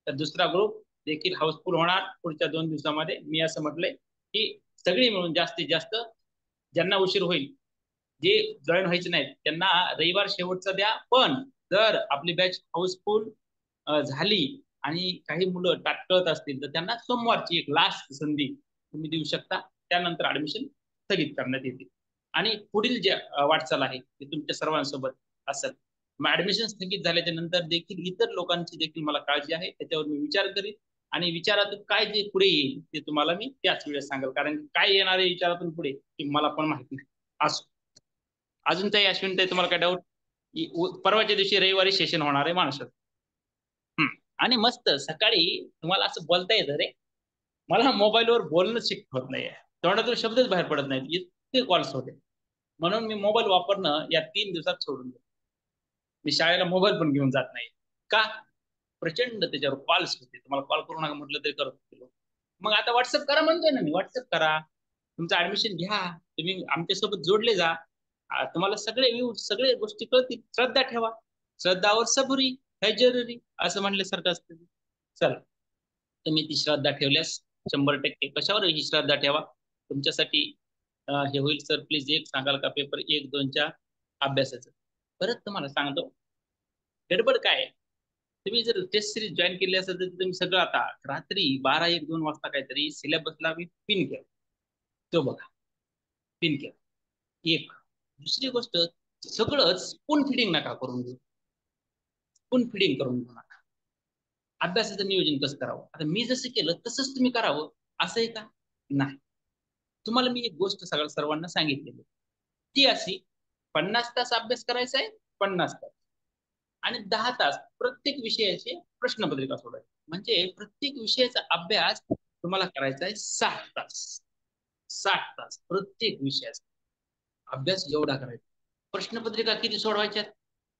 तर दुसरा ग्रुप देखील हाऊसफुल होणार पुढच्या 2 दिवसामध्ये. मी असं म्हटलंय की सगळी मिळून जास्तीत जास्त, ज्यांना उशीर होईल, जे जॉईन व्हायचे नाहीत त्यांना रविवार शेवटचा द्या. पण जर आपली बॅच हाऊसफुल झाली आणि काही मुलं टाटकळत असतील तर त्यांना सोमवारची एक लास्ट संधी तुम्ही देऊ शकता. त्यानंतर ऍडमिशन स्थगित करण्यात येतील आणि पुढील जे वाटचाल आहे ते तुमच्या सर्वांसोबत असेल. मग ऍडमिशन स्थगित झाल्याच्या नंतर देखील इतर लोकांची देखील मला काळजी आहे, त्याच्यावर मी विचार करीन आणि विचारातून काय जे पुढे येईल ते तुम्हाला मी त्याच वेळेस सांगेल, कारण काय येणार आहे विचारातून पुढे ते मला पण माहिती नाही. असो, अजून काही अश्विन ताई तुम्हाला काय डाऊट? परवाच्या दिवशी रविवारी सेशन होणार आहे माणसात. आणि मस्त सकाळी तुम्हाला असं बोलता येतं रे, मला मोबाईलवर बोलणं शिकत होत नाहीये, तोंडातून शब्दच बाहेर पडत नाहीत, इतके कॉल्स होते. म्हणून मी मोबाईल वापरणं या 3 दिवसात सोडून देतो. मी शाळेला मोबाईल पण घेऊन जात नाही. का? प्रचंड त्याच्यावर कॉल्स होते. तुम्हाला कॉल करू नका म्हटलं तरी करत होते. मग आता व्हॉट्सअप करा म्हणतोय ना मी, व्हॉट्सअप करा, तुमचं ऍडमिशन घ्या, तुम्ही आमच्यासोबत जोडले जा. तुम्हाला सगळे गोष्टी कळतील. श्रद्धा ठेवा, श्रद्धावर सबुरी है जरुरी असं म्हणल्यासारखं असतं. चला, तुम्ही ती श्रद्धा ठेवल्यास 100% कशावर ही श्रद्धा ठेवा तुमच्यासाठी हे होईल. सर प्लीज एक सांगाल का पेपर 1-2च्या अभ्यासाचं? परत तुम्हाला सांगतो, गडबड काय आहे, तुम्ही जर टेस्ट सिरीज जॉईन केली असेल तर तुम्ही सगळं आता रात्री 12-1-2 वाजता काहीतरी सिलेबसला मी पिन केलं, तो बघा, पिन केलं. एक दुसरी गोष्ट, सगळंच स्पून फिडिंग नका करून घेऊ, स्पून फिडिंग करून घेऊ नका. अभ्यासाचं नियोजन कसं करावं, आता मी जसं केलं तसंच तुम्ही करावं असं आहे का? नाही. तुम्हाला मी एक गोष्ट सर्वांना सांगितलेली, ती अशी, 50 तास अभ्यास करायचा आहे, 50 तास, आणि 10 तास प्रत्येक विषयाचे प्रश्नपत्रिका सोडायची. म्हणजे प्रत्येक विषयाचा अभ्यास तुम्हाला करायचा आहे 60 तास. 60 तास प्रत्येक विषयाचा अभ्यास एवढा करायचा. प्रश्नपत्रिका किती सोडवायच्या?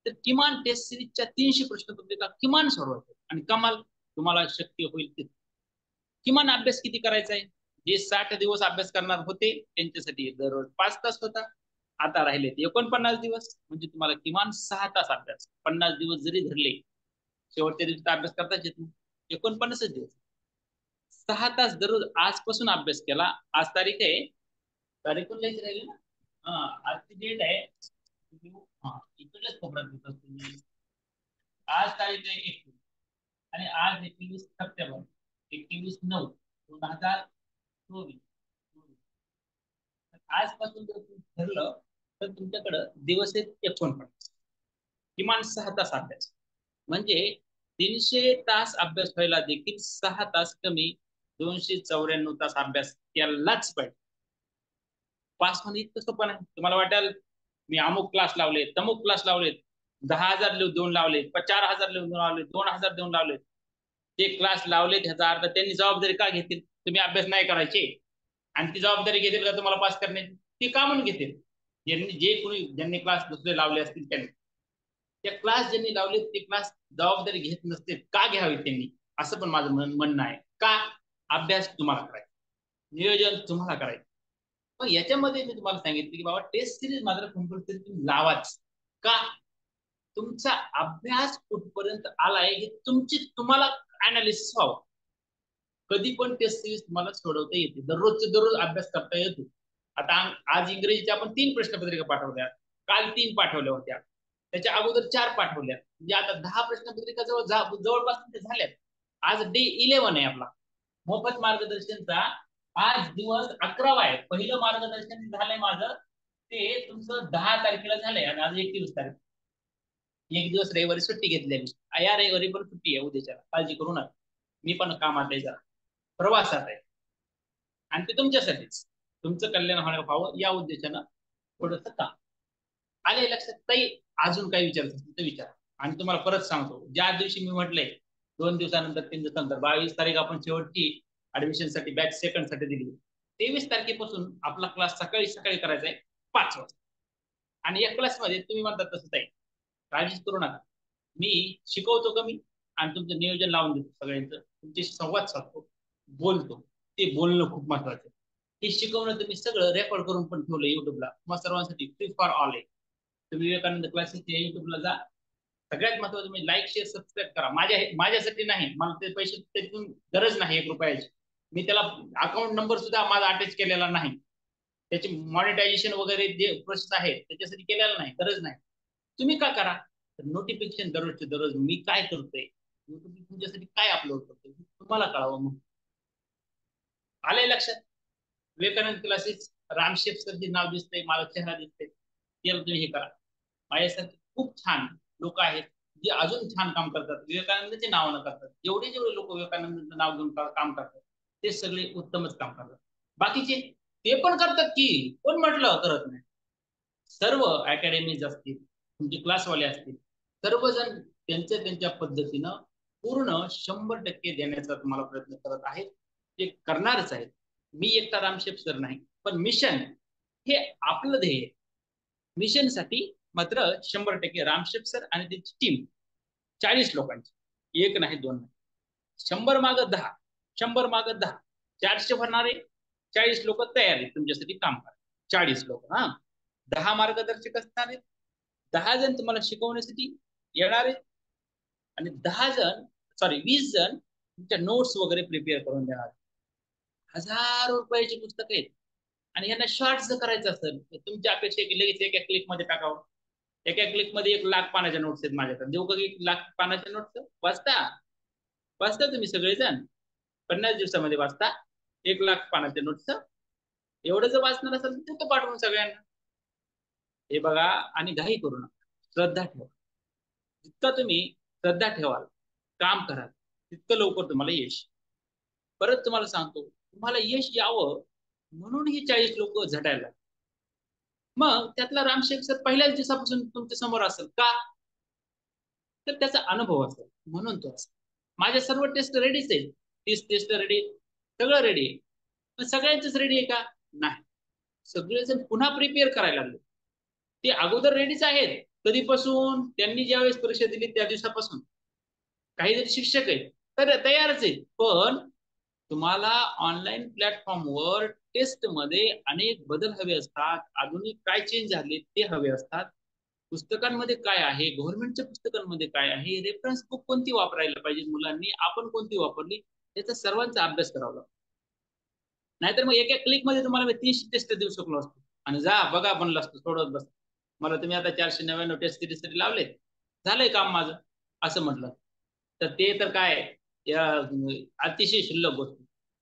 तर किमान टेस्ट सिरीजच्या 300 प्रश्नपत्रिका किमान सोडवायच्या, आणि कमाल तुम्हाला शक्य होईल ते किमान अभ्यास किती करायचा आहे. जे 60 दिवस अभ्यास करणार होते त्यांच्यासाठी दररोज 5 तास होता, आता राहिले 49 दिवस, म्हणजे तुम्हाला किमान 6 तास अभ्यास. 50 दिवस जरी धरले, शेवटच्या दिवशी अभ्यास करताच येत नाही, 49 दिवस 6 तास दररोज आजपासून अभ्यास केला. आज तारीख आहे, तारीख पण लिहायची राहिली ना, आजची डेट आहे, इकडल्याच कोपऱ्यात घेत असतो मी. आज तारीख आहे 21 आणि आज 21 सप्टेंबर, 21/9/2024. आजपासून जर तुम्ही ठरलं तर तुमच्याकडं दिवस आहेत 49, किमान 6 तास अभ्यास. म्हणजे 300 तास अभ्यास व्हायला देखील 6 तास कमी, 294 तास अभ्यास केलाच पाहिजे. पास होणे इतकं सोपं नाही. तुम्हाला वाटेल मी अमुक क्लास लावले, तमुक क्लास लावले, 10,000 देऊन लावले, 4,000 देऊन लावले, 2,000 देऊन लावले. जे क्लास लावले त्याचा अर्थ त्यांनी जबाबदारी का घेतील? तुम्ही अभ्यास नाही करायचे आणि ती जबाबदारी घेतील का तुम्हाला पास करण्याची? ती का म्हणून घेतील? ज्यांनी क्लास दुसरे लावले असतील त्यांनी, त्या क्लास ज्यांनी लावले ते क्लास जबाबदारी घेत नसते का घ्यावी त्यांनी, असं पण माझं म्हणणं आहे. का? अभ्यास तुम्हाला करायचा, नियोजन तुम्हाला करायचं. मग याच्यामध्ये मी तुम्हाला सांगितलं की बाबा टेस्ट सिरीज मात्र कंपल्सरी तुम्ही लावाच. का? तुमचा अभ्यास कुठपर्यंत आलाय हे तुम्हाला अनालिसिस व्हावं. कधी पण टेस्ट सिरीज तुम्हाला सोडवता येते, दररोजचे दररोज अभ्यास करता येतो. आता आज इंग्रजीच्या आपण 3 प्रश्नपत्रिका पाठवल्या, काल 3 पाठवल्या होत्या, त्याच्या अगोदर 4 पाठवल्या, म्हणजे आता 10 प्रश्नपत्रिका जवळपास झाल्यात. आज डे 11 आहे आपला, मोफत मार्गदर्शनचा आज दिवस 11वा आहे. पहिलं मार्गदर्शन झालंय माझं ते तुमचं 10 तारखेला झालंय आणि आज 21 तारीख. एक दिवस रविवारी सुट्टी घेतलेली. या रविवारी पण सुट्टी आहे उद्याच्याला, काळजी करू नका. मी पण कामात आहे, जरा प्रवासात आहे आणि ते तुमच्यासाठीच, तुमचं कल्याण व्हावं या उद्देशानं थोडंसं काम आले लक्षात. ताई अजून काही विचारायचं असेल तर विचारा. आणि तुम्हाला परत सांगतो, ज्या दिवशी मी म्हटलंय 2 दिवसानंतर 3 दिवसानंतर 22 तारीख आपण शेवटची ऍडमिशन साठी बॅच सेकंड साठी दिली. 23 तारखेपासून आपला क्लास सकाळी सकाळी करायचा आहे 5 वाजता. आणि या क्लास मध्ये तुम्ही म्हणतात तसंच आहे, काळजीच करू नका. मी शिकवतो कमी आणि तुमचं नियोजन लावून देतो, सगळ्यांचं तुमच्याशी संवाद साधतो, बोलतो. ते बोलणं खूप महत्वाचं आहे. हे शिकवणं तुम्ही सगळं रेकॉर्ड करून पण ठेवलं युट्यूबला, मग सर्वांसाठी फ्री फॉर ऑल आहे. तुम्ही विवेकानंद क्लासेस या युट्यूबला जा. सगळ्यात महत्वाचं म्हणजे लाईक शेअर सबस्क्राईब करा. माझ्यासाठी नाही, मला ते पैसे त्यातून गरज नाही 1 रुपयाची. मी त्याला अकाउंट नंबर सुद्धा माझा अटॅच केलेला नाही. त्याची मॉनिटायझेशन वगैरे जे प्रोसेस आहे त्याच्यासाठी केलेला नाही, गरज नाही. तुम्ही का करा, नोटिफिकेशन दररोजचे दररोज मी काय करतोय, युट्यूब तुमच्यासाठी काय अपलोड करतोय तुम्हाला कळावं. मग आलंय लक्षात. विवेकानंद क्लासेस, रामशेफ सरचे नाव दिसतंय, मला चेहरा दिसतंय, त्याला तुम्ही हे करा. माझ्यासारखे खूप छान लोक आहेत जे अजून छान काम करतात, विवेकानंदचे नाव न करतात. जेवढे जेवढे लोक विवेकानंदचं नाव घेऊन काम करतात ते सगळे उत्तमच काम करतात. बाकीचे ते पण करतात की, कोण म्हटलं करत नाही. सर्व अकॅडमीज असतील, तुमचे क्लासवाले असतील, सर्वजण त्यांच्या त्यांच्या पद्धतीनं पूर्ण 100% देण्याचा तुम्हाला प्रयत्न करत आहेत, ते करणारच आहेत. मी एकटा रामशेफ सर नाही, पण मिशन हे आपलं ध्येय. मिशन साठी मात्र 100% रामशेफ सर आणि त्याची टीम 40 लोकांची, एक नाही दोन नाही, 100 माग 10, 100 माग 10, 400 भरणारे 40 लोक तयार आहेत तुमच्यासाठी काम करा. 40 लोक, हा 10 मार्गदर्शक असणार आहेत, 10 जण तुम्हाला शिकवण्यासाठी येणार आहेत आणि 20 जण तुमच्या नोट्स वगैरे प्रिपेअर करून देणार. हजारो रुपयाची पुस्तक आहेत आणि यांना शॉर्ट्स जर करायचं असेल तर तुमच्या अपेक्षा की लगेच एका क्लिक मध्ये टाकावं. एका क्लिक मध्ये 1,00,000 पानाच्या नोट्स आहेत माझ्याकडे, देऊ का 1,00,000 पानाच्या नोट्स? वाचता वाचता तुम्ही सगळेजण 50 दिवसामध्ये वाचता 1,00,000 पानाच्या नोट्स? एवढं जर वाचणार असेल तर तो पाठवून सगळ्यांना. हे बघा, आणि घाई करू नका, श्रद्धा ठेवा. जितकं तुम्ही श्रद्धा ठेवाल, काम कराल, तितकं लवकर तुम्हाला यश. परत तुम्हाला सांगतो, तुम्हाला यश यावं म्हणून ही 40 लोक झटायला. मग त्यातला रामशेख सर पहिल्याच दिवसापासून तुमच्या समोर असेल का, तर त्याचा अनुभव असेल म्हणून तो असेल. माझ्या सर्व टेस्ट रेडीच आहे, 30 टेस्ट रेडी, सगळं रेडी आहे. पण सगळ्यांचंच रेडी आहे का? नाही. सगळेजण पुन्हा प्रिपेअर करायला लागले. ते अगोदर रेडीच आहेत कधीपासून, त्यांनी ज्यावेळेस परीक्षा दिली त्या दिवसापासून. काही जरी शिक्षक आहेत तर तयारच आहेत, पण तुम्हाला ऑनलाईन प्लॅटफॉर्मवर टेस्ट मध्ये अनेक बदल हवे असतात, आधुनिक काय चेंज झाले ते हवे असतात. पुस्तकांमध्ये काय आहे, गव्हर्नमेंटच्या पुस्तकांमध्ये काय आहे, रेफरन्स बुक कोणती वापरायला पाहिजे मुलांनी, आपण कोणती वापरली, याचा सर्वांचा अभ्यास करावा लागतो. नाहीतर मग एका क्लिक मध्ये तुम्हाला 300 टेस्ट देऊ शकलो असतो आणि जा बघा बनलं असतो, सोडत बस. मला तुम्ही आता 499 टेस्ट सिरीज साठी लावले, झालंय काम माझं असं म्हटलं तर ते तर काय अतिशय शिल्लक गोष्ट.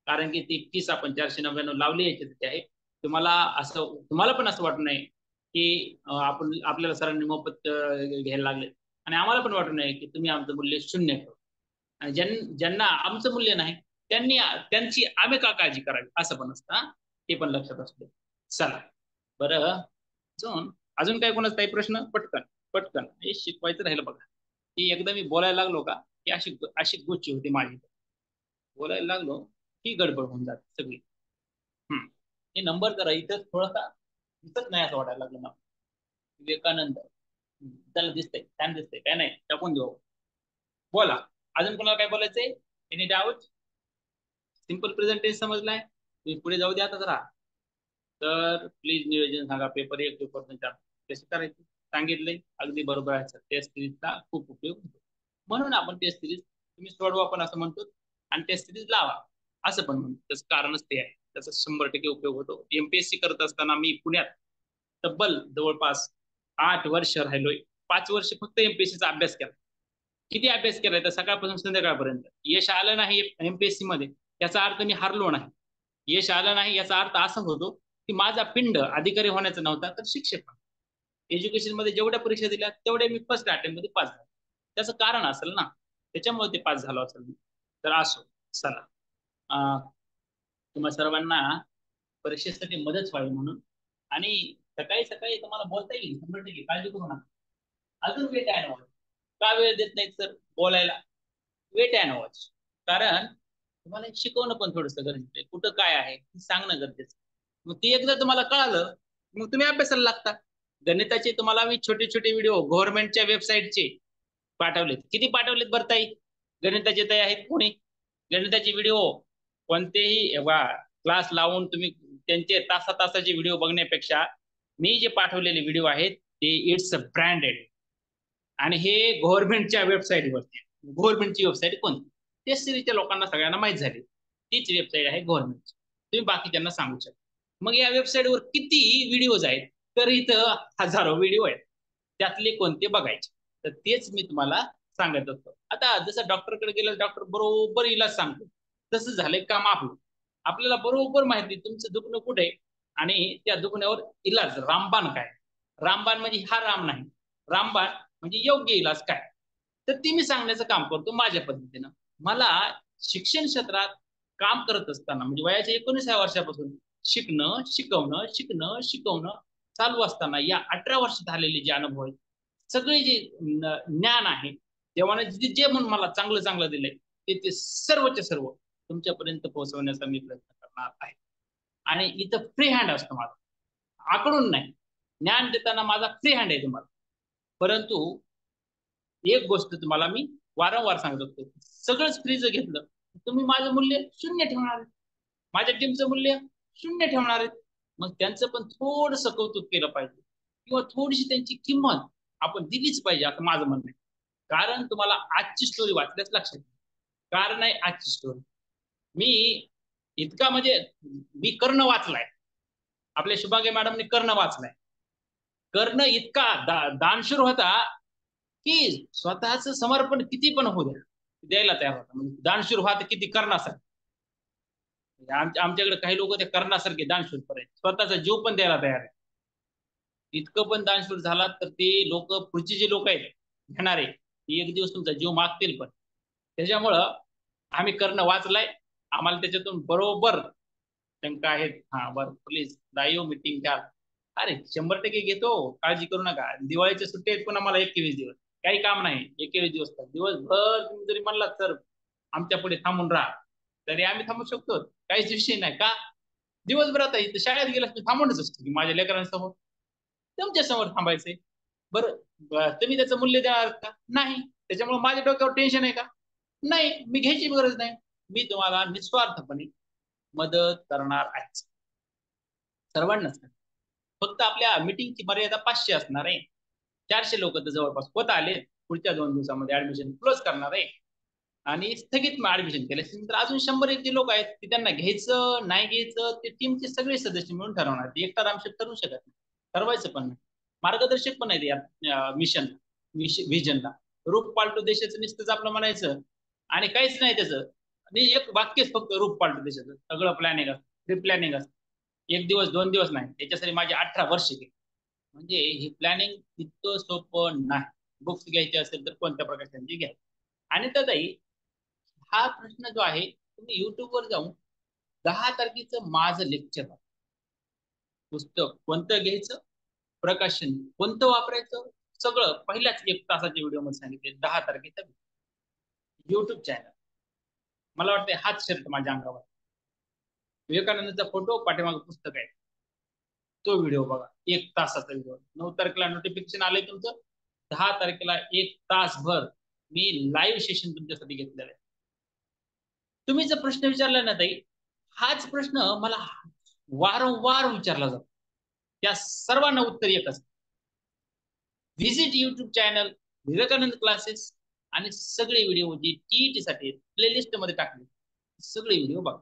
कारण की ती 30 आपण 499 लावली याच्यासाठी आहे. तुम्हाला पण असं वाटत नाही की आपण आपल्याला सरांनी मोफत घ्यायला लागले, आणि आम्हाला पण वाटत नाही की तुम्ही आमचं मूल्य शून्य ठेवा. आणि ज्यांना आमचं मूल्य नाही त्यांची आम्ही का काळजी करावी, असं पण असतं. ते पण लक्षात असते. चला बरं, अजून काय कोणाचा काही प्रश्न? पटकन पटकन, हे शिकवायचं राहिलं बघा. की एकदा मी बोलायला लागलो का की अशी अशी गोष्टी होती माझी. बोलायला लागलो की गडबड होऊन जाते सगळी. हे नंबर करा इथं थोडासा दिसत नाही असं वाटायला लागलं ना. विवेकानंद त्याला दिसतंय, छान दिसतंय, काय नाही टाकून देऊ. बोला, अजून कोणाला काय बोलायचंय? Any doubt? सिंपल प्रेझेंटेशन समजलाय? तुम्ही पुढे जाऊ द्या आता जरा. तर प्लीज नियोजन सांगा, पेपर 1 पेपर 2 कसे करायचे सांगितले, अगदी बरोबर आहे सर. टेस्ट सिरीजचा खूप उपयोग होतो, म्हणून आपण टेस्ट सिरीज तुम्ही सोडवा पण असं म्हणतो आणि टेस्ट सिरीज लावा असं पण म्हणतो. त्याचं कारणच ते आहे, त्याचा 100% उपयोग होतो. एमपीएससी करत असताना मी पुण्यात तब्बल जवळपास 8 वर्ष राहिलोय. 5 वर्ष फक्त एमपीएससीचा अभ्यास केला. किती अभ्यास केलाय तर सकाळपासून संध्याकाळपर्यंत. यश आलं नाही एमपीएससी मध्ये याचा अर्थ मी हारलो नाही, यश आलं नाही याचा अर्थ असा होतो की माझा पिंड अधिकारी होण्याचा नव्हता तर शिक्षक. एज्युकेशन मध्ये जेवढ्या परीक्षा दिल्या तेवढ्या मी फर्स्ट अटेम्प्ट मध्ये पास झालो. त्याचं कारण असेल ना, त्याच्यामुळे ते पास झालो असेल. तर असो, चला तुम्हा सर्वांना परीक्षेसाठी मदत व्हावी म्हणून आणि सकाळी सकाळी तुम्हाला बोलता येईल 100%, काळजी करू नका. अजून वेट अँड वॉच का वेळ देत नाहीत सर बोलायला? वेट अँड वॉच, कारण तुम्हाला शिकवणं पण थोडंसं गरजेचं आहे. कुठं काय आहे हे सांगणं गरजेचं. मग ती एकदा तुम्हाला कळालं मग तुम्ही अभ्यासाला लागता. गणिताचे तुम्हाला मी छोटे छोटे व्हिडिओ गव्हर्नमेंटच्या वेबसाईटचे पाठवलेत. किती पाठवलेत बरं ताई? गणिताचे ताई आहेत कोणी? गणिताचे व्हिडिओ कोणतेही क्लास लावून तुम्ही त्यांचे तासाचे व्हिडिओ बघण्यापेक्षा मी जे पाठवलेले व्हिडिओ आहेत ते इट्स ब्रँडेड आणि हे गव्हर्नमेंटच्या वेबसाईटवरती. गव्हर्नमेंटची वेबसाईट कोणती? टेस्टरीच्या लोकांना सगळ्यांना माहित झाली तीच वेबसाईट आहे गव्हर्नमेंटची. तुम्ही बाकीच्यांना सांगू शकता. मग या वेबसाईटवर किती व्हिडिओज आहेत? तर इथं हजारो व्हिडिओ आहेत. त्यातले कोणते बघायचे? तर तेच मी तुम्हाला सांगत असतो. आता जसं डॉक्टरकडे गेलं डॉक्टर बरोबर इलाज सांगतो, तसं झालंय काम आपलं. आपल्याला बरोबर माहिती तुमचं दुखणं कुठे आणि त्या दुखण्यावर इलाज रामबाण काय. रामबाण म्हणजे हा राम नाही, रामबाण म्हणजे योग्य इलाज काय. तर ती मी सांगण्याचं काम करतो माझ्या पद्धतीनं. मला शिक्षण क्षेत्रात काम करत असताना म्हणजे वयाच्या 19व्या वर्षापासून शिकणं शिकवणं चालू असताना या 18 वर्षात आलेले जे अनुभव आहेत, सगळे जे ज्ञान आहे देवाने जे म्हणून मला चांगलं चांगलं दिलंय ते सर्वचे सर्व तुमच्यापर्यंत पोहोचवण्याचा मी प्रयत्न करणार आहे. आणि इथं फ्री हँड असतो माझा, आकडून नाही. ज्ञान देताना माझा फ्री हँड आहे तुम्हाला. परंतु एक गोष्ट तुम्हाला मी वारंवार सांगत असतो, सगळंच फ्री जर घेतलं तुम्ही माझं मूल्य शून्य ठेवणार आहे, माझ्या टीमचं मूल्य शून्य ठेवणार आहेत. मग त्यांचं पण थोडंसं कौतुक केलं पाहिजे किंवा थोडीशी त्यांची किंमत आपण दिलीच पाहिजे असं माझं म्हणणं आहे. कारण तुम्हाला आजची स्टोरी वाचल्याच लक्षात येईल. कारण आहे आजची स्टोरी. मी इतका म्हणजे मी कर्ण वाचलाय, आपल्या शुभांगी मॅडमने कर्ण वाचलाय. कर्ण इतका दानशूर होता की स्वतःच समर्पण किती पण होऊ द्या द्यायला तयार होता. म्हणजे दानशूर व्हा तर किती करण्यासारखे. आमच्याकडे काही लोक ते करण्यासारखे दानशूर पर्यंत स्वतःचा जीव पण द्यायला तयार आहे. इतकं पण दानशूर झाला तर ते लोक पुढचे जे लोक आहेत घेणारे एक दिवस तुमचा जीव मागतील पण. त्याच्यामुळं आम्ही कर्ण वाचलाय, आम्हाला त्याच्यातून बरोबर शंका आहेत. हा बरं प्लीज लाईव्ह मीटिंग घ्या. अरे 100% घेतो, काळजी करू नका. दिवाळीच्या सुट्टी आहेत पुन्हा मला 21 दिवस काही काम नाही. 21 दिवस दिवसभर तुम्ही जरी म्हणलात सर आमच्या पुढे थांबून राहा तरी आम्ही थांबू शकतो, काहीच विषय नाही. का दिवसभर आता इथं शाळेत गेला मी थांबूनच असतो की माझ्या लेकरांसमोर तुमच्या समोर थांबायचंय. बरं तुम्ही त्याचं मूल्य देणार का? नाही. त्याच्यामुळे माझ्या डोक्यावर टेन्शन आहे का? नाही. मी घ्यायची गरज नाही. मी तुम्हाला निस्वार्थपणे मदत करणार आहे सर्वांनाच. फक्त आपल्या मीटिंगची मर्यादा 500 असणार आहे. 400 लोक तर जवळपास होत आले. पुढच्या 2 दिवसामध्ये ऍडमिशन क्लोज करणार आहे आणि स्थगित ऍडमिशन केले तर अजून 100 जे लोक आहेत ते त्यांना घ्यायचं नाही घ्यायचं ते टीमचे सगळे सदस्य मिळून ठरवणार. एकटा रामशेठ ठरवू शकत नाही, ठरवायचं पण नाही. मार्गदर्शक पण नाही या मिशन व्हिजनला. रूप पालटू देशाचं नुसतंच आपलं म्हणायचं आणि काहीच नाही त्याचं. आणि एक वाक्यच फक्त रूप पालटू देशाचं, सगळं प्लॅनिंग असतं, प्री प्लॅनिंग असतं. 1 दिवस 2 दिवस नाही, त्याच्यासाठी माझे 18 वर्ष गेले. म्हणजे हे प्लॅनिंग इतकं सोपं नाही. बुक्स घ्यायचे असेल तर कोणत्या प्रकारचे घ्या. आणि त्यातही हा प्रश्न जो आहे तुम्ही युट्यूबवर जाऊन 10 तारखेचं माझं लेक्चर पुस्तक कोणतं घ्यायचं, प्रकाशन कोणतं वापरायचं, सगळं पहिल्याच 1 तासाच्या व्हिडिओ मध्ये सांगितले. 10 तारखेचा युट्यूब चॅनल. मला वाटतं हाच शर्ट माझ्या अंगावर, विवेकानंदचा फोटो पाठीमागे पुस्तक आहे, तो व्हिडिओ बघा. 1 तासाचा व्हिडिओ. 9 तारखेला नोटिफिकेशन आलंय तुमचं. 10 तारखेला 1 तासभर मी लाईव्ह सेशन तुमच्यासाठी घेतलेलं आहे. तुम्ही जर प्रश्न विचारला ना ताई, हाच प्रश्न मला वारंवार विचारला जातो. त्या सर्वांना उत्तर एकच. Visit YouTube channel Vivekananda classes आणि सगळे व्हिडिओ जे टीईटी साठी प्लेलिस्ट मध्ये टाकले सगळे व्हिडिओ बघा.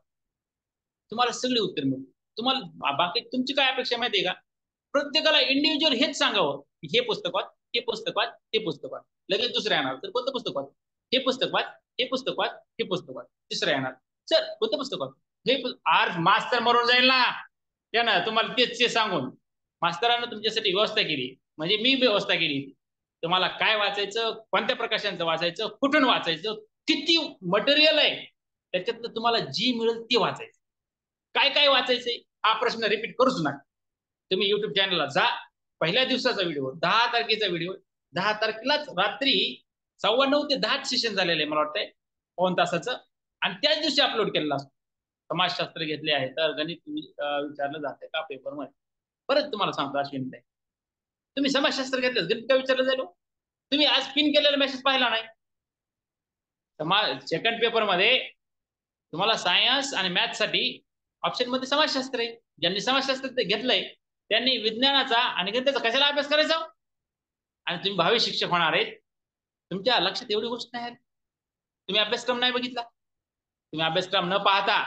तुम्हाला सगळे उत्तर मिळतील. तुम्हाला बाकी तुमची काय अपेक्षा माहिती आहे का? प्रत्येकाला इंडिव्हिज्युअल हेच सांगावं की हे पुस्तक वाच, हे पुस्तक वाच, हे पुस्तक वाच. लगेच दुसरं येणार तर कोणतं पुस्तक वाच, हे पुस्तक वाच, हे पुस्तक वाच, हे पुस्तक वाच. तिसरं येणार सर कोणतं पुस्तक आज मास्तर मरून जाईल ना त्यानं तुम्हाला तेच सांगून मास्तरानं तुमच्यासाठी व्यवस्था केली, म्हणजे मी व्यवस्था केली. तुम्हाला काय वाचायचं, कोणत्या प्रकाशांचं वाचायचं, कुठून वाचायचं, किती मटेरियल आहे त्याच्यातलं तुम्हाला जी मिळेल ते वाचायचं. काय काय वाचायचंय हा प्रश्न रिपीट करूच नका. तुम्ही युट्यूब चॅनलला जा, पहिल्या दिवसाचा व्हिडिओ 10 तारखेचा व्हिडिओ, 10 तारखेलाच रात्री 9:15 ते 10 सेशन झालेलं आहे मला वाटतंय 2 तासाचं, आणि त्याच दिवशी अपलोड केलेला असतो. समाजशास्त्र घेतले आहे तर गणित विचारलं जाते का पेपरमध्ये. परत तुम्हाला सांगतो अश्विन ताई, तुम्ही समाजशास्त्र घेतलं गणित का विचारलं जाईल? तुम्ही आज पिन केलेला मेसेज पाहिला नाही? सेकंड पेपर मध्ये तुम्हाला सायन्स आणि मॅथ साठी ऑप्शन मध्ये समाजशास्त्र आहे. ज्यांनी समाजशास्त्र घेतलंय त्यांनी विज्ञानाचा आणि गणिताचा कशाला अभ्यास करायचा? आणि तुम्ही भावी शिक्षक होणार आहेत, तुमच्या लक्षात एवढी गोष्ट नाही आली. तुम्ही अभ्यासक्रम नाही बघितला. तुम्ही अभ्यासक्रम न पाहता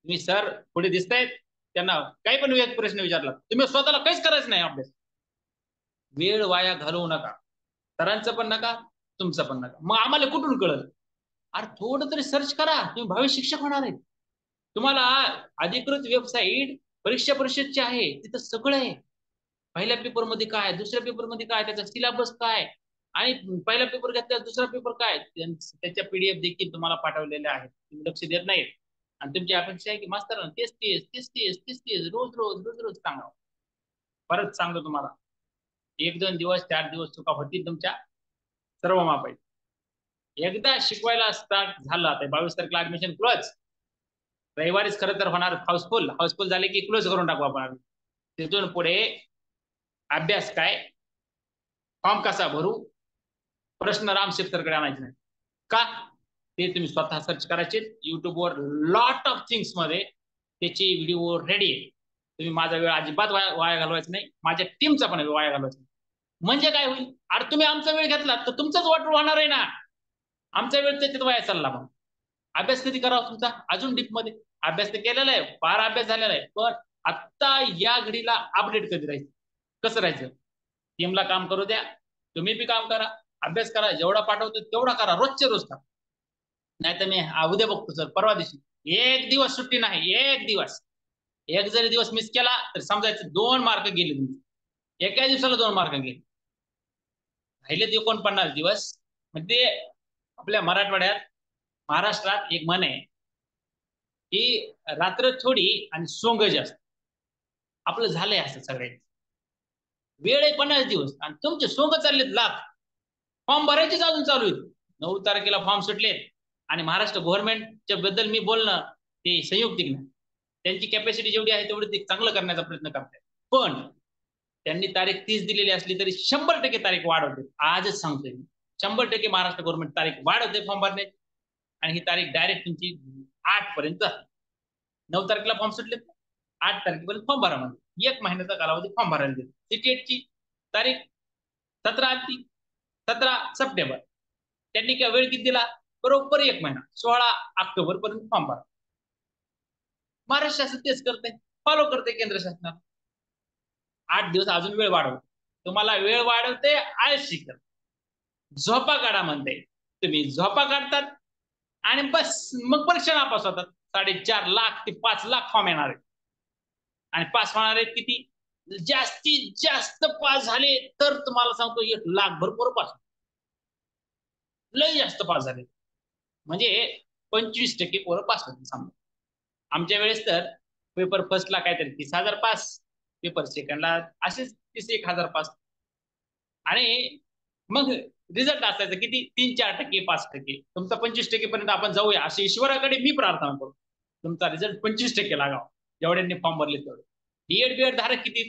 तुम्ही सर पुढे दिसतायत त्यांना काही पण प्रश्न विचारला, तुम्ही स्वतःला काहीच करायचं नाही अभ्यास. वेळ वाया घालवू नका, सरांचं पण नका, तुमचं पण नका. मग आम्हाला कुठून कळलं? अरे थोडं तरी सर्च करा, तुम्ही भावी शिक्षक होणार आहेत. तुम्हाला अधिकृत वेबसाईट परीक्षा परिषदची आहे, तिथं सगळं आहे. पहिल्या पेपर मध्ये काय, दुसऱ्या पेपर मध्ये काय, त्याचा सिलेबस काय, आणि पहिला पेपर घेतला दुसरा पेपर काय, त्याच्या पीडीएफ देखील तुम्हाला पाठवलेल्या आहेत. तुम्ही लक्ष देत नाहीत आणि तुमची अपेक्षा आहे की मास्तर तेच तेच तेच तेच तेच तेच रोज रोज रोज रोज सांगा. परत सांगतो तुम्हाला, 1-2 दिवस 4 दिवस चुका होतील तुमच्या, सर्व माप आहे. एकदा शिकवायला स्टार्ट झालं, आता 22 तारखेला ऍडमिशन क्लोज, रविवारीच खरं तर होणार हाऊसफुल झाले की क्लोज करून टाकू आपण. तिथून पुढे अभ्यास काय, फॉर्म कसा भरू, प्रश्न राम शेतकरकडे आणायचे नाही का, ते तुम्ही स्वतः सर्च करायचे. युट्यूबवर लॉट ऑफ थिंग्स मध्ये त्याची व्हिडिओ रेडी आहे. तुम्ही माझा वेळ अजिबात वाया घालवायचा नाही, माझ्या टीमचा पण वेळ वाया घालवायचा नाही. म्हणजे काय होईल, अरे तुम्ही आमचा वेळ घेतला तर तुमचाच वाटून होणार आहे ना. आमचा वेळ त्याच्यात वाया चालला. मग अभ्यास कधी करावा तुमचा, अजून डीप मध्ये अभ्यास तर केलेला आहे, फार अभ्यास झालेला आहे, पण आता या घडीला अपडेट कधी राहायचं, कसं राहायचं? टीमला काम करू द्या, तुम्ही बी काम करा, अभ्यास करा, जेवढा पाठवतो तेवढा करा, रोजचे रोज करा. नाही तर मी उद्या बघतो सर, परवा दिवशी एक दिवस सुट्टी नाही, एक दिवस, एक जरी दिवस मिस केला तर समजायचं 2 मार्क गेले तुमचे, एका दिवसाला 2 मार्क गेले. राहिले 49 दिवस. म्हणजे आपल्या मराठवाड्यात महाराष्ट्रात एक म्हण आहे की रात्र थोडी आणि सोंग जास्त. आपलं झालंय असं सगळ्यांचं. वेळ आहे 50 दिवस आणि तुमचे सोंग चाललेत लाख. फॉर्म भरायचेच अजून चालू आहेत. 9 तारखेला फॉर्म सुटलेत आणि महाराष्ट्र गव्हर्नमेंटच्या बद्दल मी बोलणं ते संयुक्तिक नाही. त्यांची कॅपॅसिटी जेवढी आहे तेवढी ते चांगलं करण्याचा प्रयत्न करतात. पण त्यांनी तारीख 30 दिलेली असली तरी 100% तारीख वाढवते. आजच सांगतोय मी, 100% महाराष्ट्र गव्हर्नमेंट तारीख वाढवते फॉर्म भरण्याची, आणि ही तारीख डायरेक्ट तुमची 8 पर्यंत जाते. 9 तारखेला फॉर्म सुटले, 8 तारखेपर्यंत फॉर्म भरा, म्हणजे 1 महिन्याचा कालावधी फॉर्म भरायला देतो. सीटेटची तारीख 17 सप्टेंबर. त्यांनी काय वेळ किती दिला, बरोबर 1 महिना, 16 ऑक्टोबर पर्यंत फॉर्म भरा. महाराष्ट्र शासन तेच करते, फॉलो करते केंद्र शासनाला. 8 दिवस अजून वेळ वाढवते, तुम्हाला वेळ वाढवते, आळशी करते, झोपा काढा म्हणते. तुम्ही झोपा काढतात आणि बस मग परीक्षा नापास होतात. 4.5 लाख ते 5 लाख फॉर्म येणार आहेत, आणि पास होणार आहेत किती, जास्तीत जास्त पास झाले तर तुम्हाला सांगतो 1 लाख भरपूर पास, लय जास्त पास झाले म्हणजे 25% पोरं पास होते समजा. आमच्या वेळेस तर पेपर फर्स्टला काहीतरी 30,000 पास, पेपर सेकंडला असेच 31,000 पास, आणि मग रिझल्ट असायचा किती, 3-4%, 5%. तुमचा 25% पर्यंत आपण जाऊया अशी ईश्वराकडे मी प्रार्थना करतो. तुमचा रिझल्ट 25% लागावा, जेवढ्यांनी फॉर्म भरले तेवढे. डीएड बीएड धारक किती,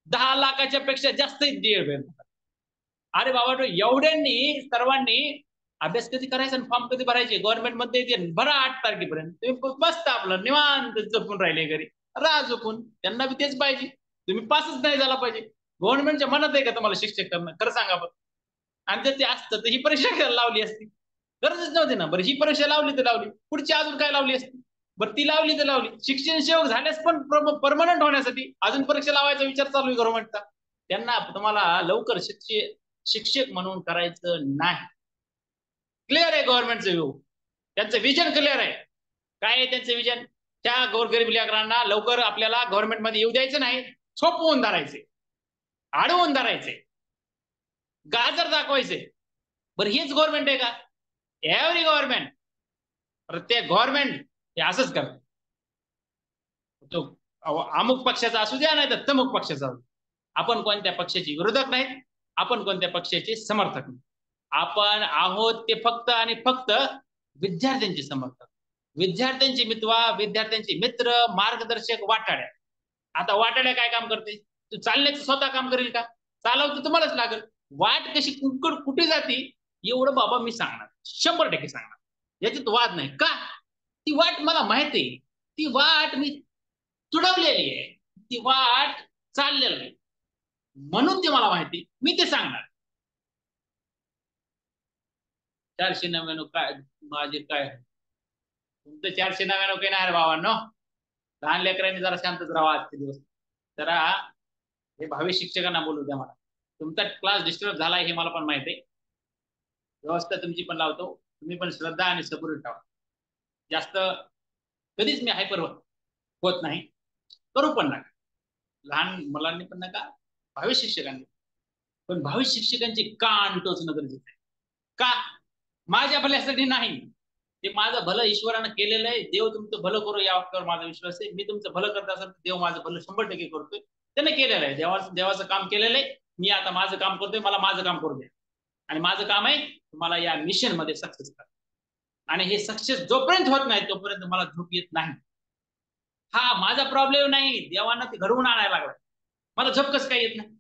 10 लाखाच्या पेक्षा जास्त डीएड बीएड. अरे बाबा, एवढ्यांनी सर्वांनी अभ्यास कधी करायचा आणि फॉर्म कधी भरायचे, गव्हर्नमेंट मध्ये भरा 8 तारखेपर्यंत. तुम्ही मस्त आपलं निवांत जपून राहिले घरी, राहा झोपून. त्यांना बी तेच पाहिजे, तुम्ही पासच नाही झाला पाहिजे. गव्हर्नमेंटच्या मनात आहे का तुम्हाला शिक्षक करणं, खरं सांगा बरं. आणि ते असतं तर ही परीक्षा लावली असती, गरजच नव्हती ना. बरं ही परीक्षा लावली तर लावली, पुढची अजून काय लावली असती, बरं ती लावली तर लावली. शिक्षण सेवक झाल्यास पण परमनंट होण्यासाठी अजून परीक्षा लावायचा विचार चालू आहे गव्हर्नमेंटचा. त्यांना तुम्हाला लवकर शिक्षक म्हणून करायचं नाही. क्लिअर आहे गव्हर्नमेंटचं व्ह्यू, त्यांचं विजन क्लिअर आहे. काय आहे त्यांचं विजन? त्या गोरगरीब लेकरांना लवकर आपल्याला गव्हर्नमेंट मध्ये येऊ द्यायचं नाही, सोपवून धरायचे, अडवून धरायचे, गाजर दाखवायचे. बरं हेच गव्हर्नमेंट आहे का? एव्हरी गव्हर्नमेंट, प्रत्येक गव्हर्नमेंट हे असंच करत. तो अमुक पक्षाचा असू द्या नाही तर तमुक पक्षाचा असू. आपण कोणत्या पक्षाचे विरोधक नाहीत, आपण कोणत्या पक्षाचे समर्थक नाही. आपण आहोत ते फक्त आणि फक्त विद्यार्थ्यांचे समर्थक, विद्यार्थ्यांचे मित्वा, विद्यार्थ्यांचे मित्र, मार्गदर्शक, वाटाड्या. आता वाटाड्या काय काम करते? तू चालण्याचं स्वतः काम करेल का? चालवतं तुम्हालाच लागेल. वाट कशी कुठे जाते एवढं बाबा मी सांगणार, 100% सांगणार, याच्यात वाद नाही. का? ती वाट मला माहिती आहे, ती वाट मी तुडवलेली आहे, ती वाट चाललेली आहे, म्हणून ते मला माहिती, मी ते सांगणार. 499 काय माझे काय तुमचं 499 काही नाही रे भावांनो. लहान लेकरांनी जरा शांतच राहा आजचे दिवस. जरा हे भावी शिक्षकांना बोलू द्या मला. तुमचा क्लास डिस्टर्ब झालाय हे मला पण माहिती आहे. व्यवस्था तुमची पण लावतो, तुम्ही पण श्रद्धा आणि सबुरी ठेवा. जास्त कधीच मी हायपर होत नाही, करू पण नका. लहान मुलांनी पण नका, भावी शिक्षकांनी पण. भावी शिक्षकांची कान टोचणं गरजेचं आहे. का? माझ्या भल्यासाठी नाही, ते माझं भलं ईश्वरानं केलेलं आहे. देव तुमचं भलं करू या वाक्यावर माझा विश्वास आहे. मी तुमचं भलं करत असेल तर देव माझं भलं 100% करतोय. त्याने केलेलं आहे, देवाचं काम केलेलं आहे. मी आता माझं काम करतोय, मला माझं काम करू द्या. आणि माझं काम आहे तुम्हाला या मिशन मध्ये सक्सेस करा. आणि हे सक्सेस जोपर्यंत होत नाही तोपर्यंत मला झोप येत नाही. हा माझा प्रॉब्लेम नाही, देवांना ते घडवून आणायला लागला. मला झोप कसं काय येत नाही?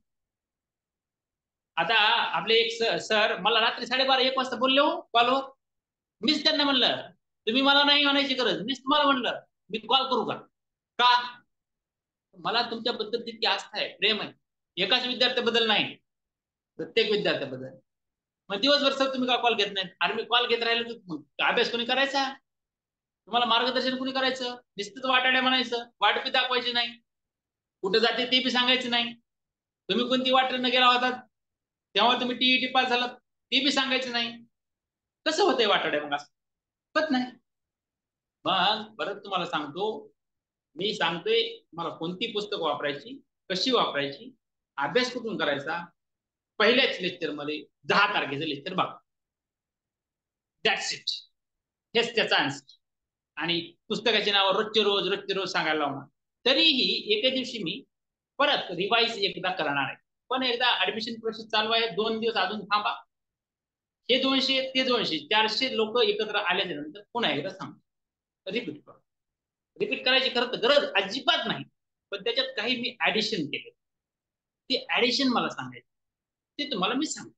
आता आपले एक सर मला रात्री 12:30-1 वाजता बोलले हो कॉलवर. मीच त्यांना म्हणलं तुम्ही मला नाही म्हणायची गरज, मीच तुम्हाला म्हणलं मी कॉल करू का? का? मला तुमच्याबद्दल तितकी आस्था आहे, प्रेम आहे. एकाच विद्यार्थ्याबद्दल नाही, प्रत्येक विद्यार्थ्याबद्दल. मग दिवसभर सर तुम्ही का कॉल घेत नाहीत? अरे मी कॉल घेत राहिलो तर अभ्यास कोणी करायचा? तुम्हाला मार्गदर्शन कोणी करायचं? नुसतंच वाटाड्या म्हणायचं, वाट बी दाखवायची नाही, कुठे जाते ते बी सांगायचं नाही. तुम्ही कोणती वाटेनं गेला होता तेव्हा तुम्ही टीईटी पास झालात ते बी सांगायचं नाही. कसं होतंय वाटाड्या मग? असं होत नाही. मग परत तुम्हाला सांगतो, मी सांगतोय मला कोणती पुस्तक वापरायची, कशी वापरायची, अभ्यास कुठून करायचा. पहिल्याच लेक्चर मध्ये 10 तारखेचं लेक्चर बघा. That's it. हेच त्याचा आन्सर. आणि पुस्तकाचे नाव रोजचे रोज सांगायला लावणार. तरीही एके दिवशी मी परत रिवाइज एकदा करणार आहे. पण एकदा ऍडमिशन प्रोसेस चालू आहे, 2 दिवस अजून थांबा. हे 200 ते 200 400 लोक एकत्र आल्याच्या नंतर पुन्हा एकदा सांगतो, रिपीट करू. रिपीट करायची खरं तर गरज अजिबात नाही, पण त्याच्यात काही मी ऍडिशन केले, ते ऍडिशन मला सांगायचं, ते तुम्हाला मी सांगतो.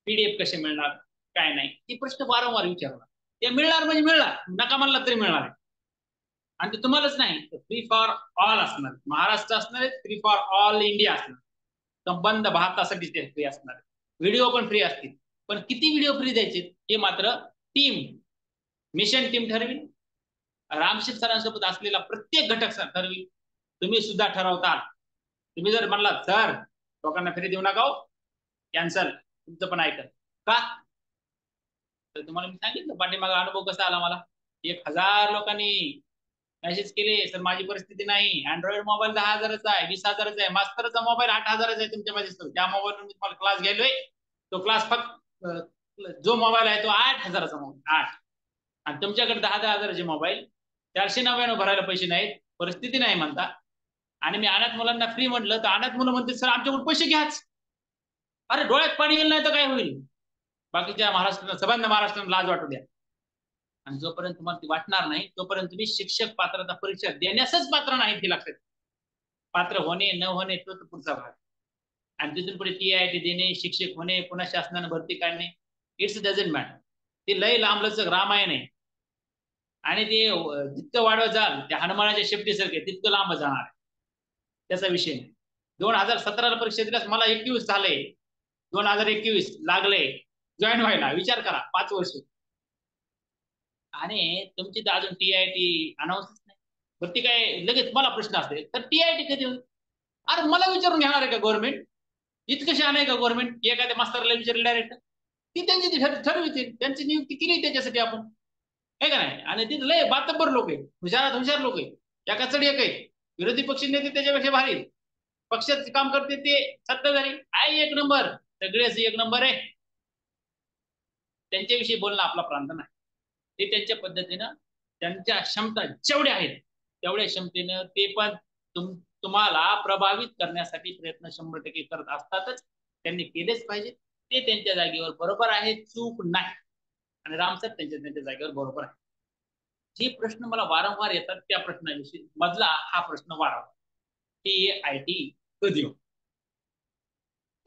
पीडीएफ कसे मिळणार, काय नाही, हे प्रश्न वारंवार विचारणार. ते मिळणार म्हणजे मिळणार, नका म्हणला तरी मिळणार आहे. आणि ते तुम्हालाच नाही, फ्री फॉर ऑल असणार. महाराष्ट्र असणार आहे, फ्री फॉर ऑल इंडिया असणार. संबंध भारतासाठी ते फ्री असणार. व्हिडिओ पण फ्री असतील, पण किती व्हिडिओ फ्री द्यायचे हे मात्र टीम, मिशन टीम ठरवी. रामशेठ सरांसोबत असलेला प्रत्येक घटक ठरवी. तुम्ही सुद्धा ठरवता. तुम्ही जर म्हणला सर लोकांना फ्री देऊ नका, कॅन्सल, तुमचं पण ऐकत का? तर तुम्हाला मी सांगितलं पाठीमागा अनुभव कसा आला मला. 1000 लोकांनी मेसेज केले, सर माझी परिस्थिती नाही, अँड्रॉइड मोबाईल 10,000चा आहे, 20,000चा आहे, मास्तरचा मोबाईल 8,000चा आहे तुमच्या माझे सर, त्या मोबाईलवर मी तुम्हाला क्लास घ्यायलोय. तो क्लास फक्त जो मोबाईल आहे तो 8,000चा मोबाईल, 8. आणि तुमच्याकडे 10,000चे मोबाईल, 499 भरायला पैसे नाहीत, परिस्थिती नाही म्हणता. आणि मी अनाथ मुलांना फ्री म्हटलं तर अनाथ मुलं म्हणते सर आमच्याकडून पैसे घ्याच. अरे डोळ्यात पाणी गेलं नाही तर काय होईल? बाकीच्या महाराष्ट्राला, सबंध महाराष्ट्राला लाज वाटू द्या. आणि जोपर्यंत तुम्हाला ती वाटणार नाही तोपर्यंत तुम्ही शिक्षक पात्रता परीक्षा देण्यासच पात्र नाही, हे लक्षात. पात्र होणे न होणे तो पुढचा भाग. आणि तिथून पुढे टीआयटी देणे, शिक्षक होणे, पुन्हा शासनाने भरती काढणे, इट्स डझंट मॅटर. ते लय लांबलचक रामायण आहे. आणि ते जितकं वाढवत जाल त्या हनुमानाच्या शेपटीसारखे तितकं लांब जाणार आहे. त्याचा विषय नाही. 2017ला परीक्षा दिल्यास मला 21 झाले, 2021 लागले जॉईन व्हायला. विचार करा, 5 वर्ष. आणि तुमची तर अजून टीआयटी अनाऊन्सच नाही. भरती काय लगेच मला प्रश्न असते तर टीआयटी कधी होईल? अरे मला विचारून घेणार आहे का गव्हर्नमेंट? इतकं शहाणं आहे का गव्हर्नमेंट? एखाद्या मास्तरला विचारलं डायरेक्ट, ती त्यांची ठरवितील, त्यांची नियुक्ती केली त्याच्यासाठी आपण. आहे का नाही? आणि तिथे लय बातबर लोक आहे, हुशारात हुशार लोक आहे, एका चढ एक आहे. विरोधी पक्ष नेते त्याच्यापेक्षा भारी, पक्षात काम करते ते सत्ताधारी आहे एक नंबर, सगळेच एक नंबर आहे. त्यांच्याविषयी बोलणं आपला प्रांत नाही. ते त्यांच्या पद्धतीनं त्यांच्या क्षमता जेवढ्या आहेत तेवढ्या क्षमतेनं ते पण तुम्हाला प्रभावित करण्यासाठी प्रयत्न 100% करत असतातच. त्यांनी केलेच पाहिजे. ते त्यांच्या जागेवर बरोबर आहे, चूक नाही. आणि रामसर त्यांच्या जागेवर बरोबर आहे. जे प्रश्न मला वारंवार येतात त्या प्रश्नाविषयी मधला हा प्रश्न वारंवार, TIT कधी हो?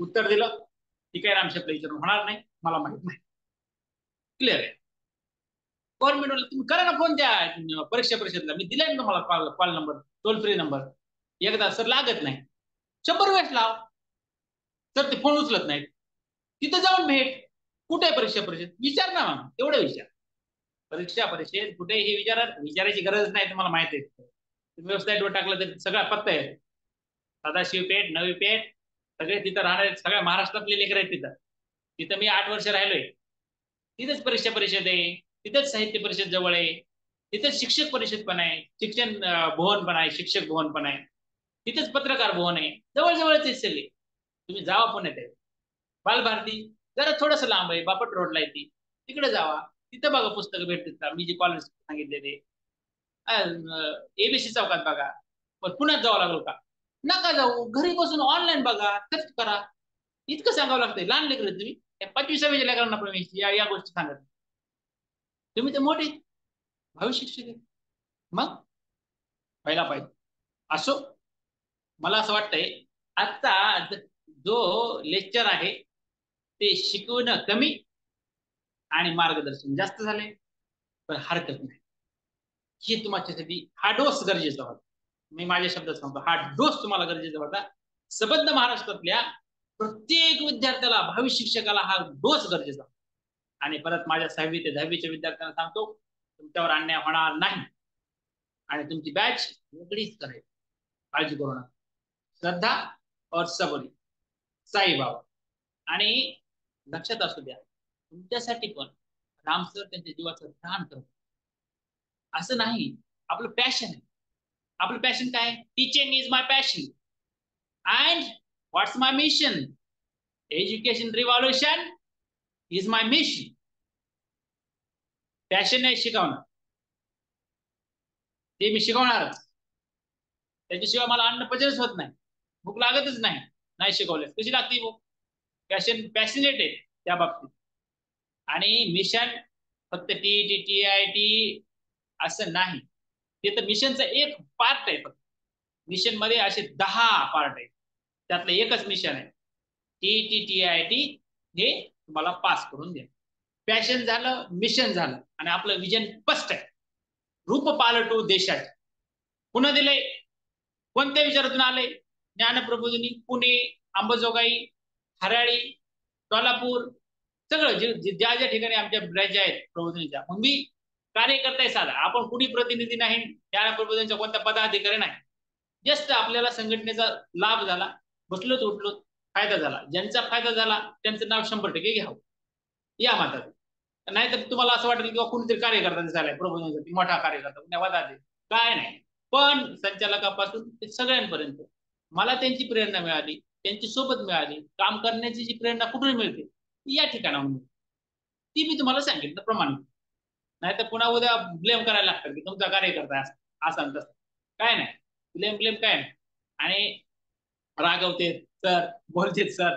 उत्तर दिलं की काय रामशेपला विचारून होणार नाही, मला माहित नाही. क्लिअर आहे. गव्हर्नमेंटला तुम्ही करा ना फोन, त्या परीक्षा परिषदला मी दिलाय ना तुम्हाला call number, toll free number. एकदा सर लागत नाही, 100 वेळेस लाव. सर ते फोन उचलत नाहीत, तिथं जाऊन भेट. कुठे आहे परीक्षा परिषद, विचार ना मग, तेवढं विचार. परीक्षा परिषद कुठे हे विचारायची गरज नाही, तुम्हाला माहिती आहे. तुम्ही वेबसाईटवर टाकलं तर सगळा पत्ता आहे. सदाशिव पेठ, नवी पेठ, सगळे तिथं राहणारे सगळ्या महाराष्ट्रातले लेकर आहेत तिथं. तिथं मी 8 वर्ष राहिलोय. तिथेच परीक्षा परिषद आहे, तिथेच साहित्य परिषद जवळ आहे, तिथेच शिक्षक परिषद पण आहे, शिक्षण भवन पण आहे, शिक्षक भवन पण आहे, तिथेच पत्रकार भवन आहे, जवळ जवळच आहे सगळे. तुम्ही जावा पुण्यात आहे. बालभारती जरा थोडस लांब आहे, बापट रोडला आहे ती, तिकडे जावा. तिथं बघा पुस्तकं भेटतात. मी जे कॉलेज सांगितले ते ABC चौकात बघा. पण पुण्यात जावं लागलो का? नका जाऊ, घरी बसून ऑनलाईन बघा, सर्च करा. इतकं सांगावं लागतंय. लहान लेकर तुम्ही 25व्या लेकरांना पण या गोष्टी सांगत. तुम्ही तर मोठे भावी शिक्षक आहे, मग व्हायला पाहिजे. असो, मला असं वाटतंय आता जो लेक्चर आहे ते शिकवणं कमी आणि मार्गदर्शन जास्त झाले, पण हरकत नाही. ही तुमच्यासाठी हा डोस गरजेचा होता. मी माझ्या शब्दात सांगतो, हा डोस तुम्हाला गरजेचा होता. सबंध महाराष्ट्रातल्या प्रत्येक विद्यार्थ्याला, भावी शिक्षकाला हा डोस गरजेचा होता. आणि परत माझ्या 6वी ते 10वीच्या विद्यार्थ्यांना सांगतो, तुमच्यावर अन्याय होणार नाही आणि तुमची बॅच वेगळीच करेल, काळजी करू नका. श्रद्धा और सबरी, साईबाबा. आणि लक्षात असू द्या, तुमच्यासाठी पण राम सर त्यांच्या जीवाचं दान करतात. असं नाही, आपलं पॅशन आहे. आपलं पॅशन काय? Teaching is my passion and what's my mission? Education revolution is my mission. Passion नाही शिकवणं, ते मी शिकवणारच. त्याच्याशिवाय मला अन्न पचनच होत नाही, भूक लागतच नाही. नाही शिकवलं कशी लागते भूक? पॅशन, पॅशनेट आहे त्या बाबतीत. आणि मिशन फक्त TET TIT असं नाही, ते तर मिशनचा एक पार्ट आहे. फक्त मिशन मध्ये असे 10 पार्ट आहेत, त्यातलं एकच मिशन आहे. TET TIT हे तुम्हाला पास करून द्या. पॅशन झालं, मिशन झालं, आणि आपलं विजन स्पष्ट आहे. रूप पालटू देशाचे. पुन्हा दिले, कोणत्या विचारातून आले? ज्ञानप्रबोधिनी, पुणे, अंबाजोगाई, हराळी, सोलापूर, सगळं ज्या ज्या ठिकाणी आमच्या ब्रँच आहेत प्रबोधिनीच्या. मग मी कार्यकर्ता आहे साधा, आपण कुणी प्रतिनिधी नाही, ज्ञानप्रबोधिनीचा कोणता पदाधिकारी नाही. जस्ट आपल्याला संघटनेचा लाभ झाला, बसलोत उठलोत, फायदा झाला. ज्यांचा फायदा झाला त्यांचं नाव 100% घ्यावं या मातात. नाहीतर तुम्हाला असं वाटेल किंवा कुणीतरी कार्यकर्ता झालाय प्रबोधनासाठी, मोठा कार्यकर्ता पुण्यवादाचे, काय नाही. पण संचालकापासून ते सगळ्यांपर्यंत मला त्यांची प्रेरणा मिळाली, त्यांची सोबत मिळाली. काम करण्याची जी प्रेरणा कुठून मिळते, या ठिकाणाहून. ती मी तुम्हाला सांगितलं प्रमाणे. नाही तर पुन्हा उद्या ब्लेम करायला लागतं की तुमचा कार्यकर्ता असं तसं. काय नाही, ब्लेम ब्लेम काय नाही. आणि रागवते सर, बोलते सर,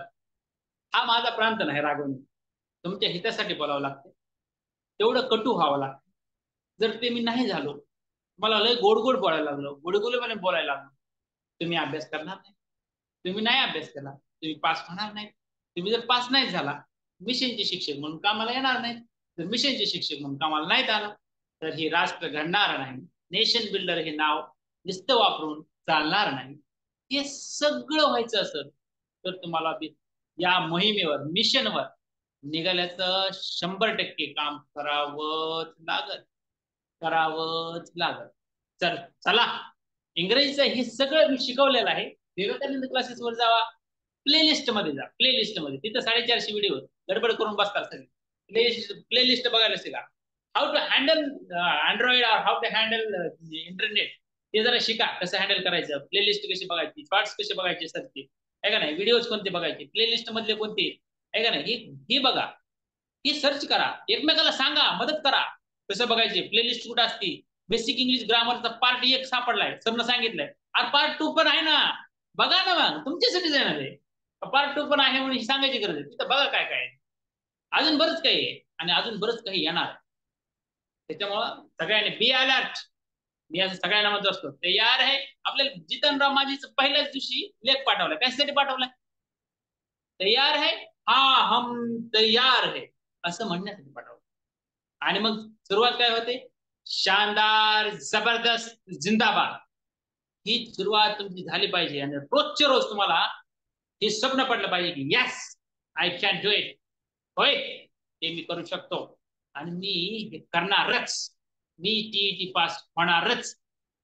हा माझा प्रांत नाही रागवणे. तुमच्या हितासाठी बोलावं लागतं, तेवढं कटू व्हावं लागतं. जर ते मी नाही झालो, मला लय गोड गोड बोलायला लागलो, गोडगोडपणे बोलायला लागलो, तुम्ही अभ्यास करणार नाही. तुम्ही नाही अभ्यास केला, तुम्ही पास होणार नाही. तुम्ही जर पास नाही झाला, मिशनचे शिक्षक म्हणून कामाला येणार नाही. जर मिशनचे शिक्षक म्हणून कामाला नाहीत आला, तर हे राष्ट्र घडणार नाही. नेशन बिल्डर हे नाव नुसतं वापरून चालणार नाही. हे सगळं व्हायचं असेल तर तुम्हाला या मोहिमेवर, मिशनवर निघाल्याचं 100% काम करावंच लागत, करावंच लागत. चला, इंग्रजीचं हे सगळं मी शिकवलेलं आहे. विवेकानंद क्लासेस वर जावा, प्लेलिस्ट मध्ये जा. प्लेलिस्ट मध्ये तिथं 450 व्हिडिओ गडबड करून बसतात सगळे. प्लेलिस्ट बघायला शिका. हाऊ टू हँडल अँड्रॉइड और हाऊ टू हँडल इंटरनेट ते जरा शिका. कसं हँडल करायचं, प्लेलिस्ट कशी बघायची, शॉर्ट्स कसे बघायचे सरचे, आहे का नाही, व्हिडिओज कोणते बघायचे, प्लेलिस्ट मधले कोणते, आहे का नाही, ही बघा, ही सर्च करा, एकमेकाला सांगा, मदत करा कसं बघायचे, प्लेलिस्ट कुठं असते. बेसिक इंग्लिश ग्रामरचा पार्ट 1 सापडलाय, सरनं सांगितलंय. आणि पार्ट 2 पण आहे ना, बघा ना, मग तुमच्यासाठीच आहे ना ते. पार्ट 2 पण आहे म्हणून सांगायची गरज आहे, तिथं बघा काय काय अजून बरंच काही आहे आणि अजून बरंच काही येणार. त्याच्यामुळं सगळ्यांनी बी अलर्ट. मी असं सगळ्यांना म्हणतो असतो, तयार आहे. आपल्याला जितनराव माझीच पहिल्याच दिवशी लेख पाठवलाय, कशासाठी पाठवलाय, तयार है, हा हम तयार है असं म्हणण्यासाठी पाठवलं. आणि मग सुरुवात काय होते, शानदार जबरदस्त जिंदाबाद, ही सुरुवात तुमची झाली पाहिजे. आणि रोजच्या रोज तुम्हाला हे स्वप्न पडलं पाहिजे की yes I can do it, होय ते मी करू शकतो आणि मी हे करणारच, मी टीईटी पास होणारच.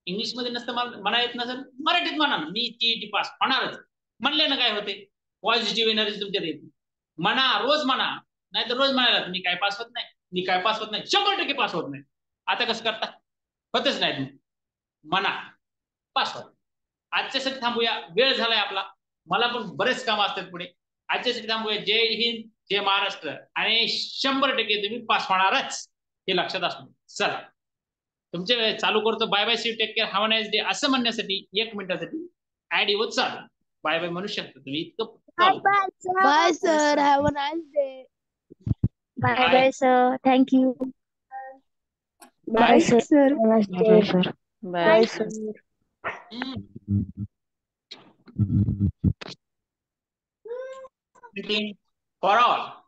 इंग्लिश मध्ये नसतं म्हणा येत नसेल, मराठीत म्हणा, मी टीईटी पास होणारच. म्हणल्यानं काय होते, पॉझिटिव्ह एनर्जी तुमच्यात येते. म्हणा, रोज म्हणा, नाही तर रोज म्हणायला मी काय पास होत नाही, मी काय पास होत नाही, 100% पास होत नाही. आता कसं करता, होतच नाही. म्हणा, पास होत. आजच्यासाठी थांबूया, वेळ झालाय आपला, मला पण बरेच काम असतात पुढे. आजच्यासाठी थांबूया. जय हिंद, जय महाराष्ट्र. आणि 100% तुम्ही पास होणारच, हे लक्षात असतो. चला, तुमचे चालू करतो. Bye bye, see take care, have a nice day असं म्हणण्यासाठी 1 मिनिटासाठी ऍड येऊन चालू. बाय बाय म्हणू शकता तुम्ही, इतकं चालू. Bye, sir. Have a nice day. Bye bye, sir. Thank you. Bye, sir. Bye, sir. Bye, sir. Meeting for all.